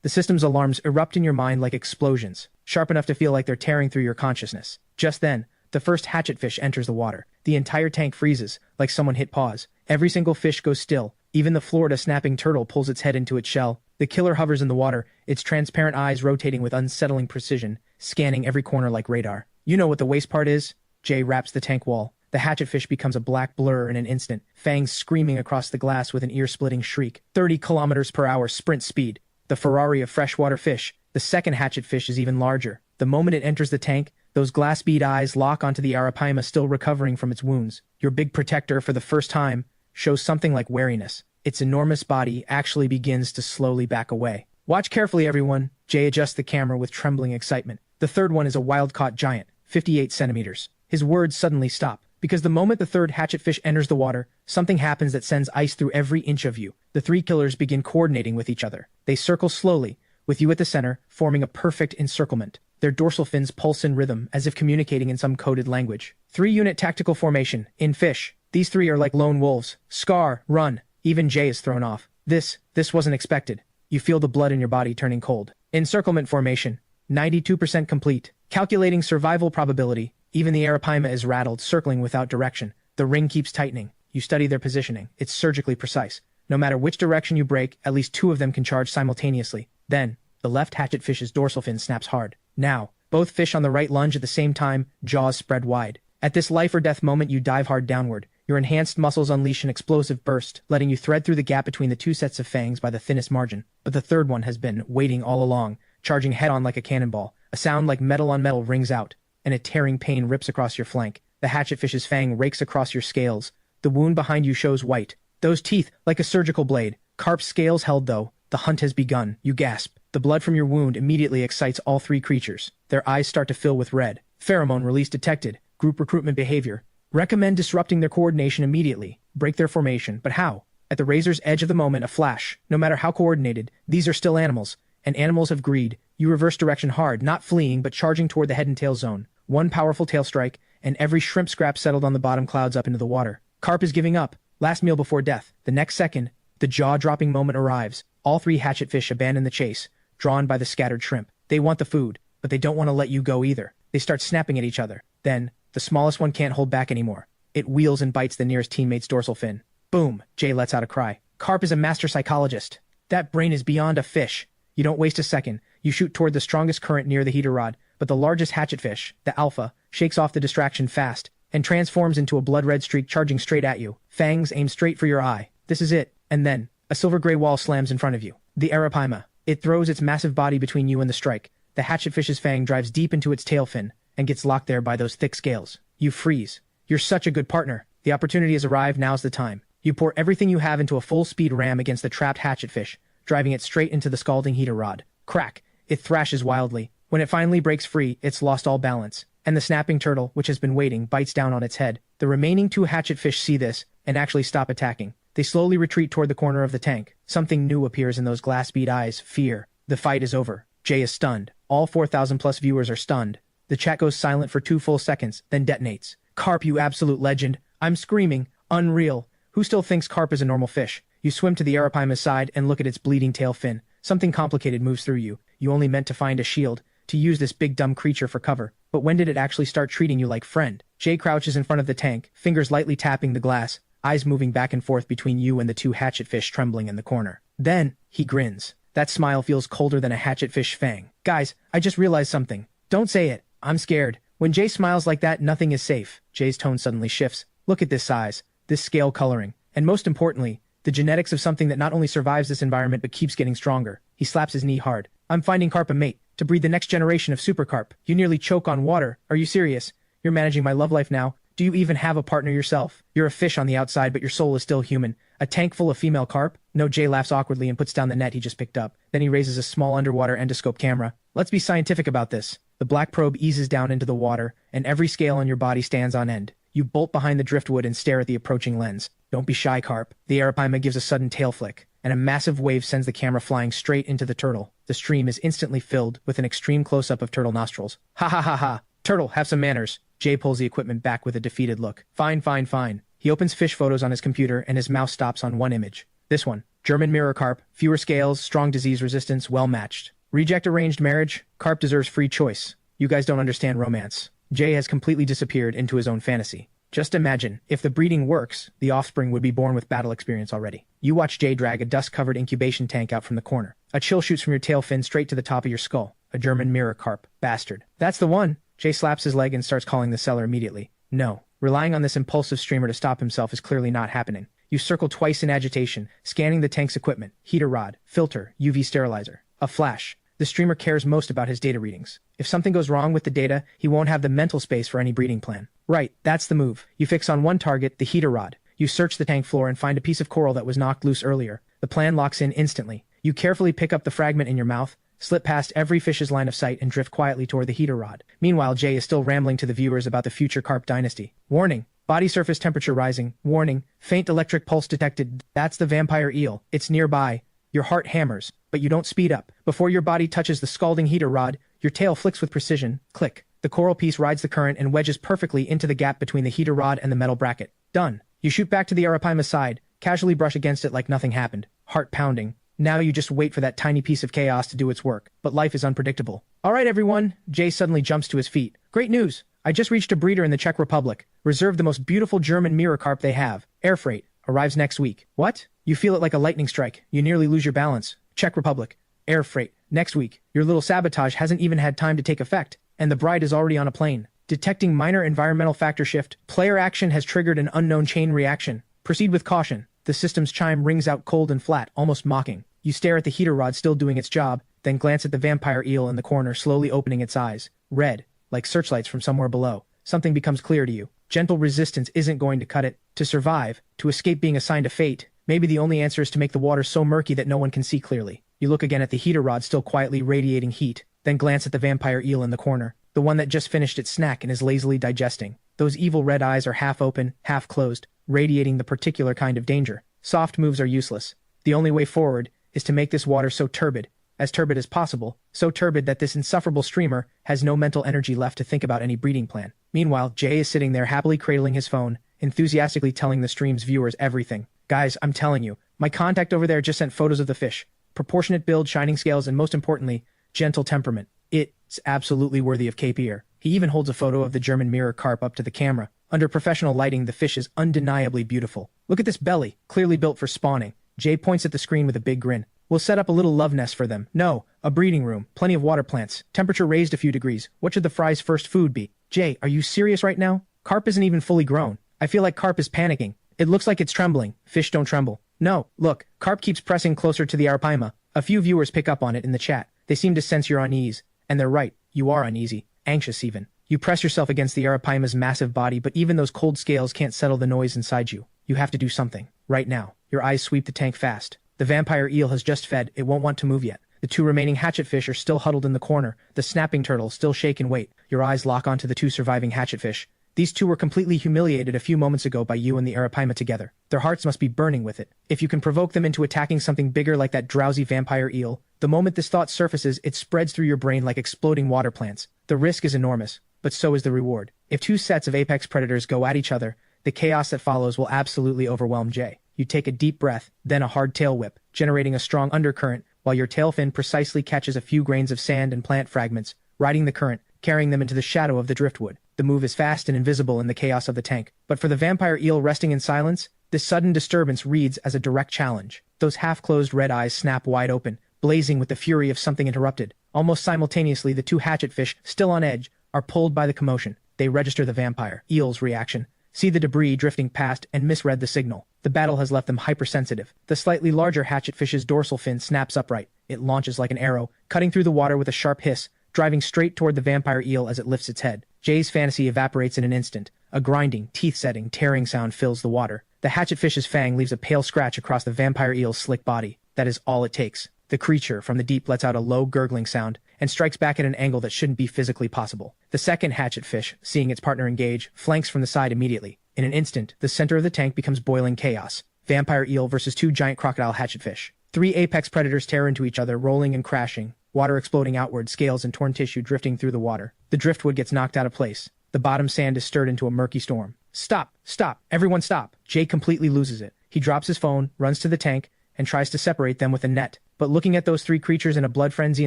The system's alarms erupt in your mind like explosions, sharp enough to feel like they're tearing through your consciousness. Just then, the first hatchetfish enters the water. The entire tank freezes, like someone hit pause. Every single fish goes still. Even the Florida snapping turtle pulls its head into its shell. The killer hovers in the water, its transparent eyes rotating with unsettling precision, scanning every corner like radar. You know what the waste part is? Jay wraps the tank wall. The hatchetfish becomes a black blur in an instant, fangs screaming across the glass with an ear-splitting shriek. 30 kilometers per hour sprint speed. The Ferrari of freshwater fish. The second hatchetfish is even larger. The moment it enters the tank, those glass bead eyes lock onto the arapaima still recovering from its wounds. Your big protector, for the first time, shows something like wariness. Its enormous body actually begins to slowly back away. Watch carefully, everyone. Jay adjusts the camera with trembling excitement. The third one is a wild-caught giant, 58 centimeters. His words suddenly stop, because the moment the third hatchetfish enters the water, something happens that sends ice through every inch of you. The 3 killers begin coordinating with each other. They circle slowly, with you at the center, forming a perfect encirclement. Their dorsal fins pulse in rhythm, as if communicating in some coded language. 3-unit tactical formation. In fish, these 3 are like lone wolves. Scar, run. Even Jay is thrown off. This wasn't expected. You feel the blood in your body turning cold. Encirclement formation. 92% complete. Calculating survival probability. Even the arapaima is rattled, circling without direction. The ring keeps tightening. You study their positioning. It's surgically precise. No matter which direction you break, at least 2 of them can charge simultaneously. Then, the left hatchetfish's dorsal fin snaps hard. Now, both fish on the right lunge at the same time, jaws spread wide. At this life or death moment, you dive hard downward. Your enhanced muscles unleash an explosive burst, letting you thread through the gap between the 2 sets of fangs by the thinnest margin. But the third one has been waiting all along, charging head-on like a cannonball. A sound like metal on metal rings out, and a tearing pain rips across your flank. The hatchetfish's fang rakes across your scales. The wound behind you shows white. Those teeth, like a surgical blade. Carp's scales held, though. The hunt has begun. You gasp. The blood from your wound immediately excites all 3 creatures. Their eyes start to fill with red. Pheromone release detected. Group recruitment behavior. Recommend disrupting their coordination immediately. Break their formation. But how? At the razor's edge of the moment, a flash. No matter how coordinated, these are still animals. And animals have greed. You reverse direction hard, not fleeing, but charging toward the head and tail zone. One powerful tail strike, and every shrimp scrap settled on the bottom clouds up into the water. Carp is giving up. Last meal before death. The next second, the jaw-dropping moment arrives. All 3 hatchetfish abandon the chase, drawn by the scattered shrimp. They want the food, but they don't want to let you go either. They start snapping at each other. Then, the smallest one can't hold back anymore. It wheels and bites the nearest teammate's dorsal fin. Boom! Jay lets out a cry. Carp is a master psychologist. That brain is beyond a fish. You don't waste a second. You shoot toward the strongest current near the heater rod, but the largest hatchetfish, the alpha, shakes off the distraction fast, and transforms into a blood-red streak charging straight at you. Fangs aim straight for your eye. This is it. And then, a silver-gray wall slams in front of you. The arapaima. It throws its massive body between you and the strike. The hatchetfish's fang drives deep into its tail fin, and gets locked there by those thick scales. You freeze. You're such a good partner. The opportunity has arrived, now's the time. You pour everything you have into a full-speed ram against the trapped hatchetfish, driving it straight into the scalding heater rod. Crack! It thrashes wildly. When it finally breaks free, it's lost all balance. And the snapping turtle, which has been waiting, bites down on its head. The remaining 2 hatchetfish see this, and actually stop attacking. They slowly retreat toward the corner of the tank. Something new appears in those glass-bead eyes. Fear. The fight is over. Jay is stunned. All 4,000+ viewers are stunned. The chat goes silent for 2 full seconds, then detonates. Carp, you absolute legend. I'm screaming. Unreal. Who still thinks carp is a normal fish? You swim to the arapaima's side and look at its bleeding tail fin. Something complicated moves through you. You only meant to find a shield, to use this big dumb creature for cover. But when did it actually start treating you like friend? Jay crouches in front of the tank, fingers lightly tapping the glass, eyes moving back and forth between you and the 2 hatchetfish trembling in the corner. Then, he grins. That smile feels colder than a hatchetfish fang. Guys, I just realized something. Don't say it. I'm scared. When Jay smiles like that, nothing is safe. Jay's tone suddenly shifts. Look at this size, this scale coloring, and most importantly, the genetics of something that not only survives this environment but keeps getting stronger. He slaps his knee hard. I'm finding carp a mate, to breed the next generation of super carp. You nearly choke on water. Are you serious? You're managing my love life now. Do you even have a partner yourself? You're a fish on the outside, but your soul is still human. A tank full of female carp? No, Jay laughs awkwardly and puts down the net he just picked up. Then he raises a small underwater endoscope camera. Let's be scientific about this. The black probe eases down into the water, and every scale on your body stands on end. You bolt behind the driftwood and stare at the approaching lens. Don't be shy, carp. The arapaima gives a sudden tail flick, and a massive wave sends the camera flying straight into the turtle. The stream is instantly filled with an extreme close-up of turtle nostrils. Ha ha ha ha! Turtle, have some manners. Jay pulls the equipment back with a defeated look. Fine, fine, fine. He opens fish photos on his computer and his mouse stops on one image. This one. German mirror carp, fewer scales, strong disease resistance, well matched. Reject arranged marriage, carp deserves free choice. You guys don't understand romance. Jay has completely disappeared into his own fantasy. Just imagine, if the breeding works, the offspring would be born with battle experience already. You watch Jay drag a dust-covered incubation tank out from the corner. A chill shoots from your tail fin straight to the top of your skull. A German mirror carp. Bastard. That's the one. Jay slaps his leg and starts calling the seller immediately. No. Relying on this impulsive streamer to stop himself is clearly not happening. You circle twice in agitation, scanning the tank's equipment. Heater rod, filter, UV sterilizer. A flash. The streamer cares most about his data readings. If something goes wrong with the data, he won't have the mental space for any breeding plan. Right, that's the move. You fix on one target, the heater rod. You search the tank floor and find a piece of coral that was knocked loose earlier. The plan locks in instantly. You carefully pick up the fragment in your mouth, slip past every fish's line of sight and drift quietly toward the heater rod. Meanwhile, Jay is still rambling to the viewers about the future carp dynasty. Warning. Body surface temperature rising. Warning. Faint electric pulse detected. That's the vampire eel. It's nearby. Your heart hammers, but you don't speed up. Before your body touches the scalding heater rod, your tail flicks with precision. Click. The coral piece rides the current and wedges perfectly into the gap between the heater rod and the metal bracket. Done. You shoot back to the arapaima's side, casually brush against it like nothing happened. Heart pounding. Now you just wait for that tiny piece of chaos to do its work. But life is unpredictable. All right, everyone. Jay suddenly jumps to his feet. Great news. I just reached a breeder in the Czech Republic. Reserve the most beautiful German mirror carp they have. Air freight. Arrives next week. What? You feel it like a lightning strike. You nearly lose your balance. Czech Republic. Air freight. Next week. Your little sabotage hasn't even had time to take effect, and the bride is already on a plane. Detecting minor environmental factor shift. Player action has triggered an unknown chain reaction. Proceed with caution. The system's chime rings out cold and flat, almost mocking. You stare at the heater rod still doing its job, then glance at the vampire eel in the corner slowly opening its eyes. Red, like searchlights from somewhere below. Something becomes clear to you. Gentle resistance isn't going to cut it. To survive, to escape being assigned a fate, maybe the only answer is to make the water so murky that no one can see clearly. You look again at the heater rod still quietly radiating heat, then glance at the vampire eel in the corner, the one that just finished its snack and is lazily digesting. Those evil red eyes are half open, half closed, radiating the particular kind of danger. Soft moves are useless. The only way forward is to make this water so turbid as possible, so turbid that this insufferable streamer has no mental energy left to think about any breeding plan. Meanwhile, Jay is sitting there happily cradling his phone, enthusiastically telling the stream's viewers everything. Guys, I'm telling you, my contact over there just sent photos of the fish. Proportionate build, shining scales, and most importantly, gentle temperament. It's absolutely worthy of Cape Ear. He even holds a photo of the German mirror carp up to the camera. Under professional lighting, the fish is undeniably beautiful. Look at this belly, clearly built for spawning. Jay points at the screen with a big grin. We'll set up a little love nest for them. No, a breeding room, plenty of water plants, temperature raised a few degrees. What should the fry's first food be? Jay, are you serious right now? Carp isn't even fully grown. I feel like carp is panicking. It looks like it's trembling. Fish don't tremble. No, look, carp keeps pressing closer to the arapaima. A few viewers pick up on it in the chat. They seem to sense your unease. And they're right, you are uneasy, anxious even. You press yourself against the arapaima's massive body, but even those cold scales can't settle the noise inside you. You have to do something. Right now. Your eyes sweep the tank fast. The vampire eel has just fed. It won't want to move yet. The two remaining hatchetfish are still huddled in the corner. The snapping turtle still shake and wait. Your eyes lock onto the two surviving hatchetfish. These two were completely humiliated a few moments ago by you and the arapaima together. Their hearts must be burning with it. If you can provoke them into attacking something bigger like that drowsy vampire eel, the moment this thought surfaces, it spreads through your brain like exploding water plants. The risk is enormous, but so is the reward. If two sets of apex predators go at each other, the chaos that follows will absolutely overwhelm Jay. You take a deep breath, then a hard tail whip, generating a strong undercurrent, while your tail fin precisely catches a few grains of sand and plant fragments, riding the current, carrying them into the shadow of the driftwood. The move is fast and invisible in the chaos of the tank. But for the vampire eel resting in silence, this sudden disturbance reads as a direct challenge. Those half-closed red eyes snap wide open, blazing with the fury of something interrupted. Almost simultaneously, the two hatchetfish, still on edge, are pulled by the commotion. They register the vampire eel's reaction, see the debris drifting past, and misread the signal. The battle has left them hypersensitive. The slightly larger hatchetfish's dorsal fin snaps upright. It launches like an arrow, cutting through the water with a sharp hiss, driving straight toward the vampire eel as it lifts its head. Jay's fantasy evaporates in an instant. A grinding, teeth-setting, tearing sound fills the water. The hatchetfish's fang leaves a pale scratch across the vampire eel's slick body. That is all it takes. The creature from the deep lets out a low gurgling sound and strikes back at an angle that shouldn't be physically possible. The second hatchetfish, seeing its partner engage, flanks from the side immediately. In an instant, the center of the tank becomes boiling chaos. Vampire eel versus two giant crocodile hatchetfish. Three apex predators tear into each other, rolling and crashing. Water exploding outward, scales and torn tissue drifting through the water. The driftwood gets knocked out of place. The bottom sand is stirred into a murky storm. Stop! Stop! Everyone stop! Jay completely loses it. He drops his phone, runs to the tank, and tries to separate them with a net. But looking at those three creatures in a blood frenzy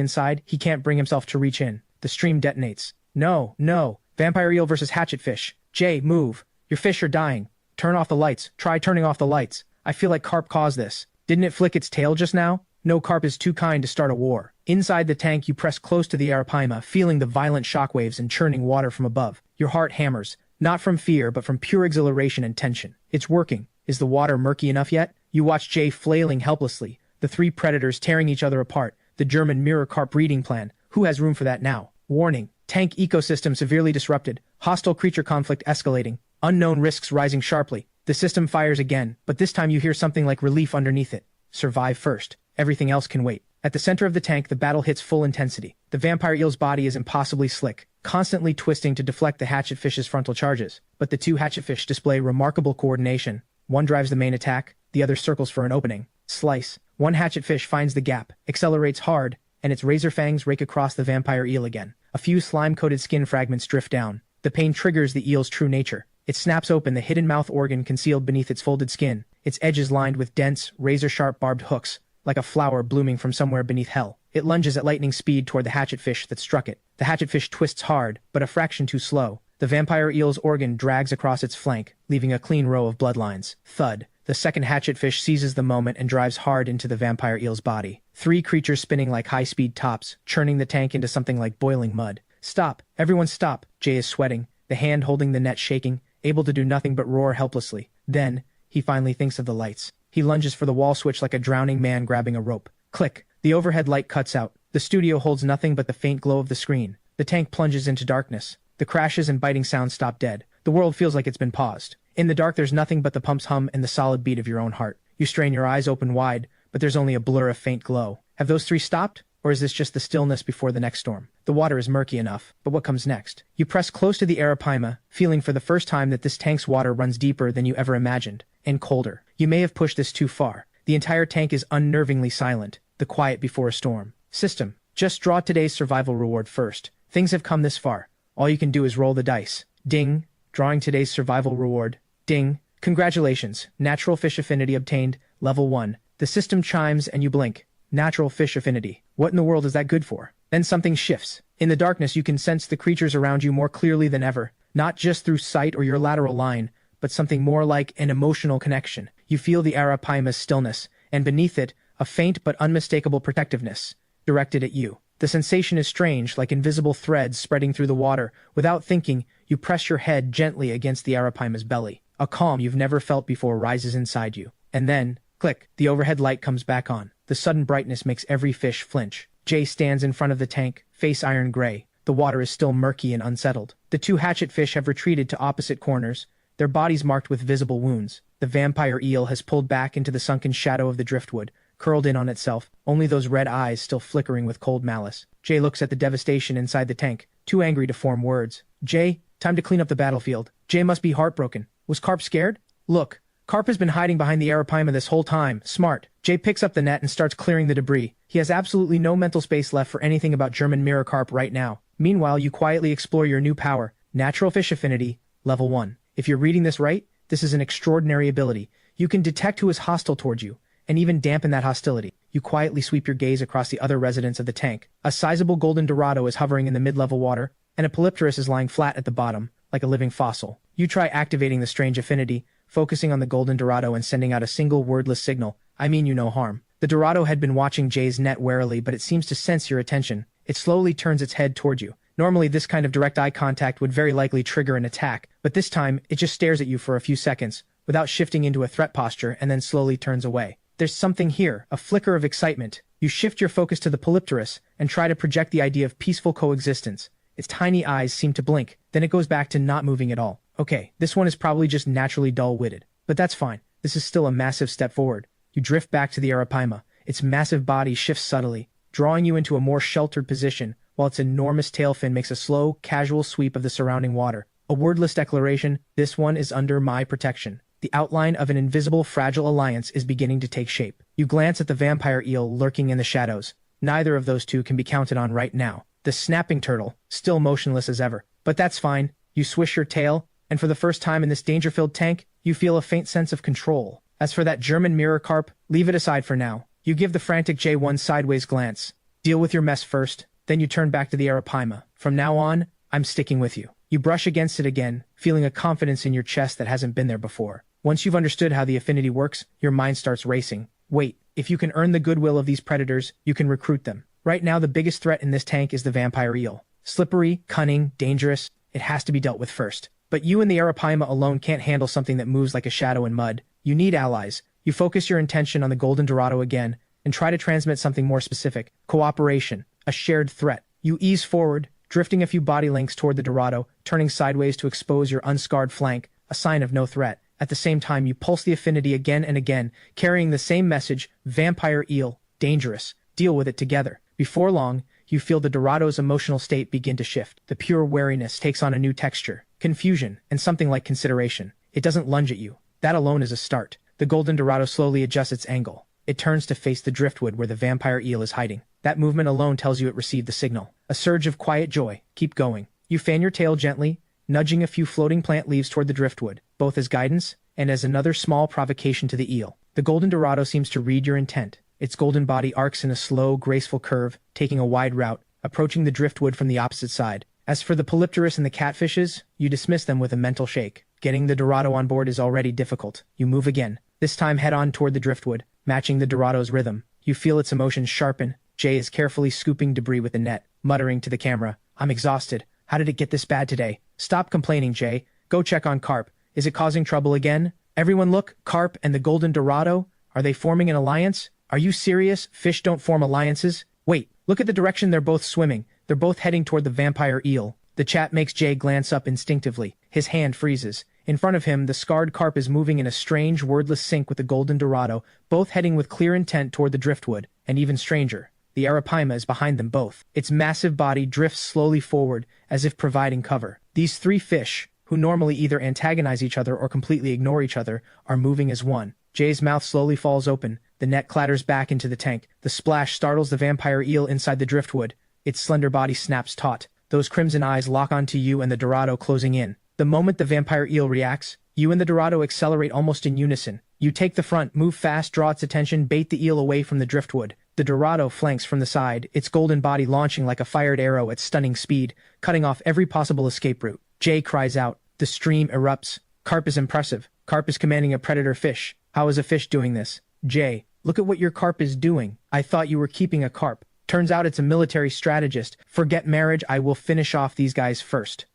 inside, he can't bring himself to reach in. The stream detonates. No, no. Vampire eel versus hatchetfish. Jay, move. Your fish are dying. Turn off the lights. Try turning off the lights. I feel like carp caused this. Didn't it flick its tail just now? No carp is too kind to start a war. Inside the tank, you press close to the arapaima, feeling the violent shockwaves and churning water from above. Your heart hammers, not from fear, but from pure exhilaration and tension. It's working. Is the water murky enough yet? You watch Jay flailing helplessly, the three predators tearing each other apart, the German mirror carp breeding plan. Who has room for that now? Warning. Tank ecosystem severely disrupted. Hostile creature conflict escalating. Unknown risks rising sharply. The system fires again, but this time you hear something like relief underneath it. Survive first. Everything else can wait. At the center of the tank, the battle hits full intensity. The vampire eel's body is impossibly slick, constantly twisting to deflect the hatchetfish's frontal charges. But the two hatchetfish display remarkable coordination. One drives the main attack, the other circles for an opening. Slice. One hatchetfish finds the gap, accelerates hard, and its razor fangs rake across the vampire eel again. A few slime-coated skin fragments drift down. The pain triggers the eel's true nature. It snaps open the hidden mouth organ concealed beneath its folded skin, its edges lined with dense, razor-sharp barbed hooks, like a flower blooming from somewhere beneath hell. It lunges at lightning speed toward the hatchetfish that struck it. The hatchetfish twists hard, but a fraction too slow. The vampire eel's organ drags across its flank, leaving a clean row of bloodlines. Thud. The second hatchetfish seizes the moment and drives hard into the vampire eel's body. Three creatures spinning like high-speed tops, churning the tank into something like boiling mud. Stop. Everyone stop. Jay is sweating, the hand holding the net shaking, able to do nothing but roar helplessly. Then, he finally thinks of the lights. He lunges for the wall switch like a drowning man grabbing a rope. Click. The overhead light cuts out. The studio holds nothing but the faint glow of the screen. The tank plunges into darkness. The crashes and biting sounds stop dead. The world feels like it's been paused. In the dark there's nothing but the pump's hum and the solid beat of your own heart. You strain your eyes open wide, but there's only a blur of faint glow. Have those three stopped? Or is this just the stillness before the next storm? The water is murky enough, but what comes next? You press close to the arapaima, feeling for the first time that this tank's water runs deeper than you ever imagined, and colder. You may have pushed this too far. The entire tank is unnervingly silent, the quiet before a storm. System. Just draw today's survival reward first. Things have come this far. All you can do is roll the dice. Ding. Drawing today's survival reward. Ding. Congratulations. Natural fish affinity obtained. Level 1. The system chimes and you blink. Natural fish affinity. What in the world is that good for? Then something shifts. In the darkness you can sense the creatures around you more clearly than ever. Not just through sight or your lateral line, but something more like an emotional connection. You feel the arapaima's stillness, and beneath it, a faint but unmistakable protectiveness, directed at you. The sensation is strange, like invisible threads spreading through the water. Without thinking, you press your head gently against the arapaima's belly. A calm you've never felt before rises inside you. And then, click, the overhead light comes back on. The sudden brightness makes every fish flinch. Jay stands in front of the tank, face iron gray. The water is still murky and unsettled. The two hatchetfish have retreated to opposite corners, their bodies marked with visible wounds. The vampire eel has pulled back into the sunken shadow of the driftwood, curled in on itself, only those red eyes still flickering with cold malice. Jay looks at the devastation inside the tank, too angry to form words. Jay, time to clean up the battlefield. Jay must be heartbroken. Was Carp scared? Look, Carp has been hiding behind the arapaima this whole time. Smart. Jay picks up the net and starts clearing the debris. He has absolutely no mental space left for anything about German mirror carp right now. Meanwhile, you quietly explore your new power, Natural Fish Affinity, Level 1. If you're reading this right, this is an extraordinary ability. You can detect who is hostile towards you, and even dampen that hostility. You quietly sweep your gaze across the other residents of the tank. A sizable golden dorado is hovering in the mid-level water, and a polypterus is lying flat at the bottom, like a living fossil. You try activating the strange affinity, focusing on the golden dorado and sending out a single wordless signal. I mean you no harm. The dorado had been watching Jay's net warily, but it seems to sense your attention. It slowly turns its head toward you. Normally this kind of direct eye contact would very likely trigger an attack, but this time it just stares at you for a few seconds, without shifting into a threat posture, and then slowly turns away. There's something here, a flicker of excitement. You shift your focus to the polypterus, and try to project the idea of peaceful coexistence. Its tiny eyes seem to blink, then it goes back to not moving at all. Okay, this one is probably just naturally dull-witted. But that's fine. This is still a massive step forward. You drift back to the arapaima. Its massive body shifts subtly, drawing you into a more sheltered position, while its enormous tail fin makes a slow, casual sweep of the surrounding water. A wordless declaration, this one is under my protection. The outline of an invisible, fragile alliance is beginning to take shape. You glance at the vampire eel lurking in the shadows. Neither of those two can be counted on right now. The snapping turtle, still motionless as ever. But that's fine. You swish your tail, and for the first time in this danger-filled tank, you feel a faint sense of control. As for that German mirror carp, leave it aside for now. You give the frantic J one sideways glance. Deal with your mess first, then you turn back to the arapaima. From now on, I'm sticking with you. You brush against it again, feeling a confidence in your chest that hasn't been there before. Once you've understood how the affinity works, your mind starts racing. Wait, if you can earn the goodwill of these predators, you can recruit them. Right now the biggest threat in this tank is the vampire eel. Slippery, cunning, dangerous, it has to be dealt with first. But you and the arapaima alone can't handle something that moves like a shadow in mud. You need allies. You focus your intention on the golden dorado again, and try to transmit something more specific. Cooperation. A shared threat. You ease forward, drifting a few body lengths toward the dorado, turning sideways to expose your unscarred flank, a sign of no threat. At the same time, you pulse the affinity again and again, carrying the same message, vampire eel, dangerous, deal with it together. Before long, you feel the dorado's emotional state begin to shift. The pure wariness takes on a new texture, confusion, and something like consideration. It doesn't lunge at you. That alone is a start. The golden dorado slowly adjusts its angle. It turns to face the driftwood where the vampire eel is hiding. That movement alone tells you it received the signal. A surge of quiet joy. Keep going. You fan your tail gently, nudging a few floating plant leaves toward the driftwood, both as guidance and as another small provocation to the eel. The golden dorado seems to read your intent. Its golden body arcs in a slow, graceful curve, taking a wide route, approaching the driftwood from the opposite side. As for the polypterus and the catfishes, you dismiss them with a mental shake. Getting the Dorado on board is already difficult. You move again, this time head-on toward the driftwood, matching the Dorado's rhythm. You feel its emotions sharpen. Jay is carefully scooping debris with the net, muttering to the camera, "I'm exhausted. How did it get this bad today? Stop complaining, Jay. Go check on Carp. Is it causing trouble again? Everyone look, Carp and the Golden Dorado? Are they forming an alliance? Are you serious? Fish don't form alliances? Wait, look at the direction they're both swimming. They're both heading toward the vampire eel." The chat makes Jay glance up instinctively. His hand freezes. In front of him, the scarred Carp is moving in a strange, wordless sync with the Golden Dorado, both heading with clear intent toward the driftwood, and even stranger, the Arapaima is behind them both. Its massive body drifts slowly forward, as if providing cover. These three fish, who normally either antagonize each other or completely ignore each other, are moving as one. Jay's mouth slowly falls open. The net clatters back into the tank. The splash startles the vampire eel inside the driftwood. Its slender body snaps taut. Those crimson eyes lock onto you and the Dorado, closing in. The moment the vampire eel reacts, you and the Dorado accelerate almost in unison. You take the front, move fast, draw its attention, bait the eel away from the driftwood. The Dorado flanks from the side, its golden body launching like a fired arrow at stunning speed, cutting off every possible escape route. Jay cries out. The stream erupts. Carp is impressive. Carp is commanding a predator fish. How is a fish doing this? Jay, look at what your Carp is doing. I thought you were keeping a Carp. Turns out it's a military strategist. Forget marriage, I will finish off these guys first.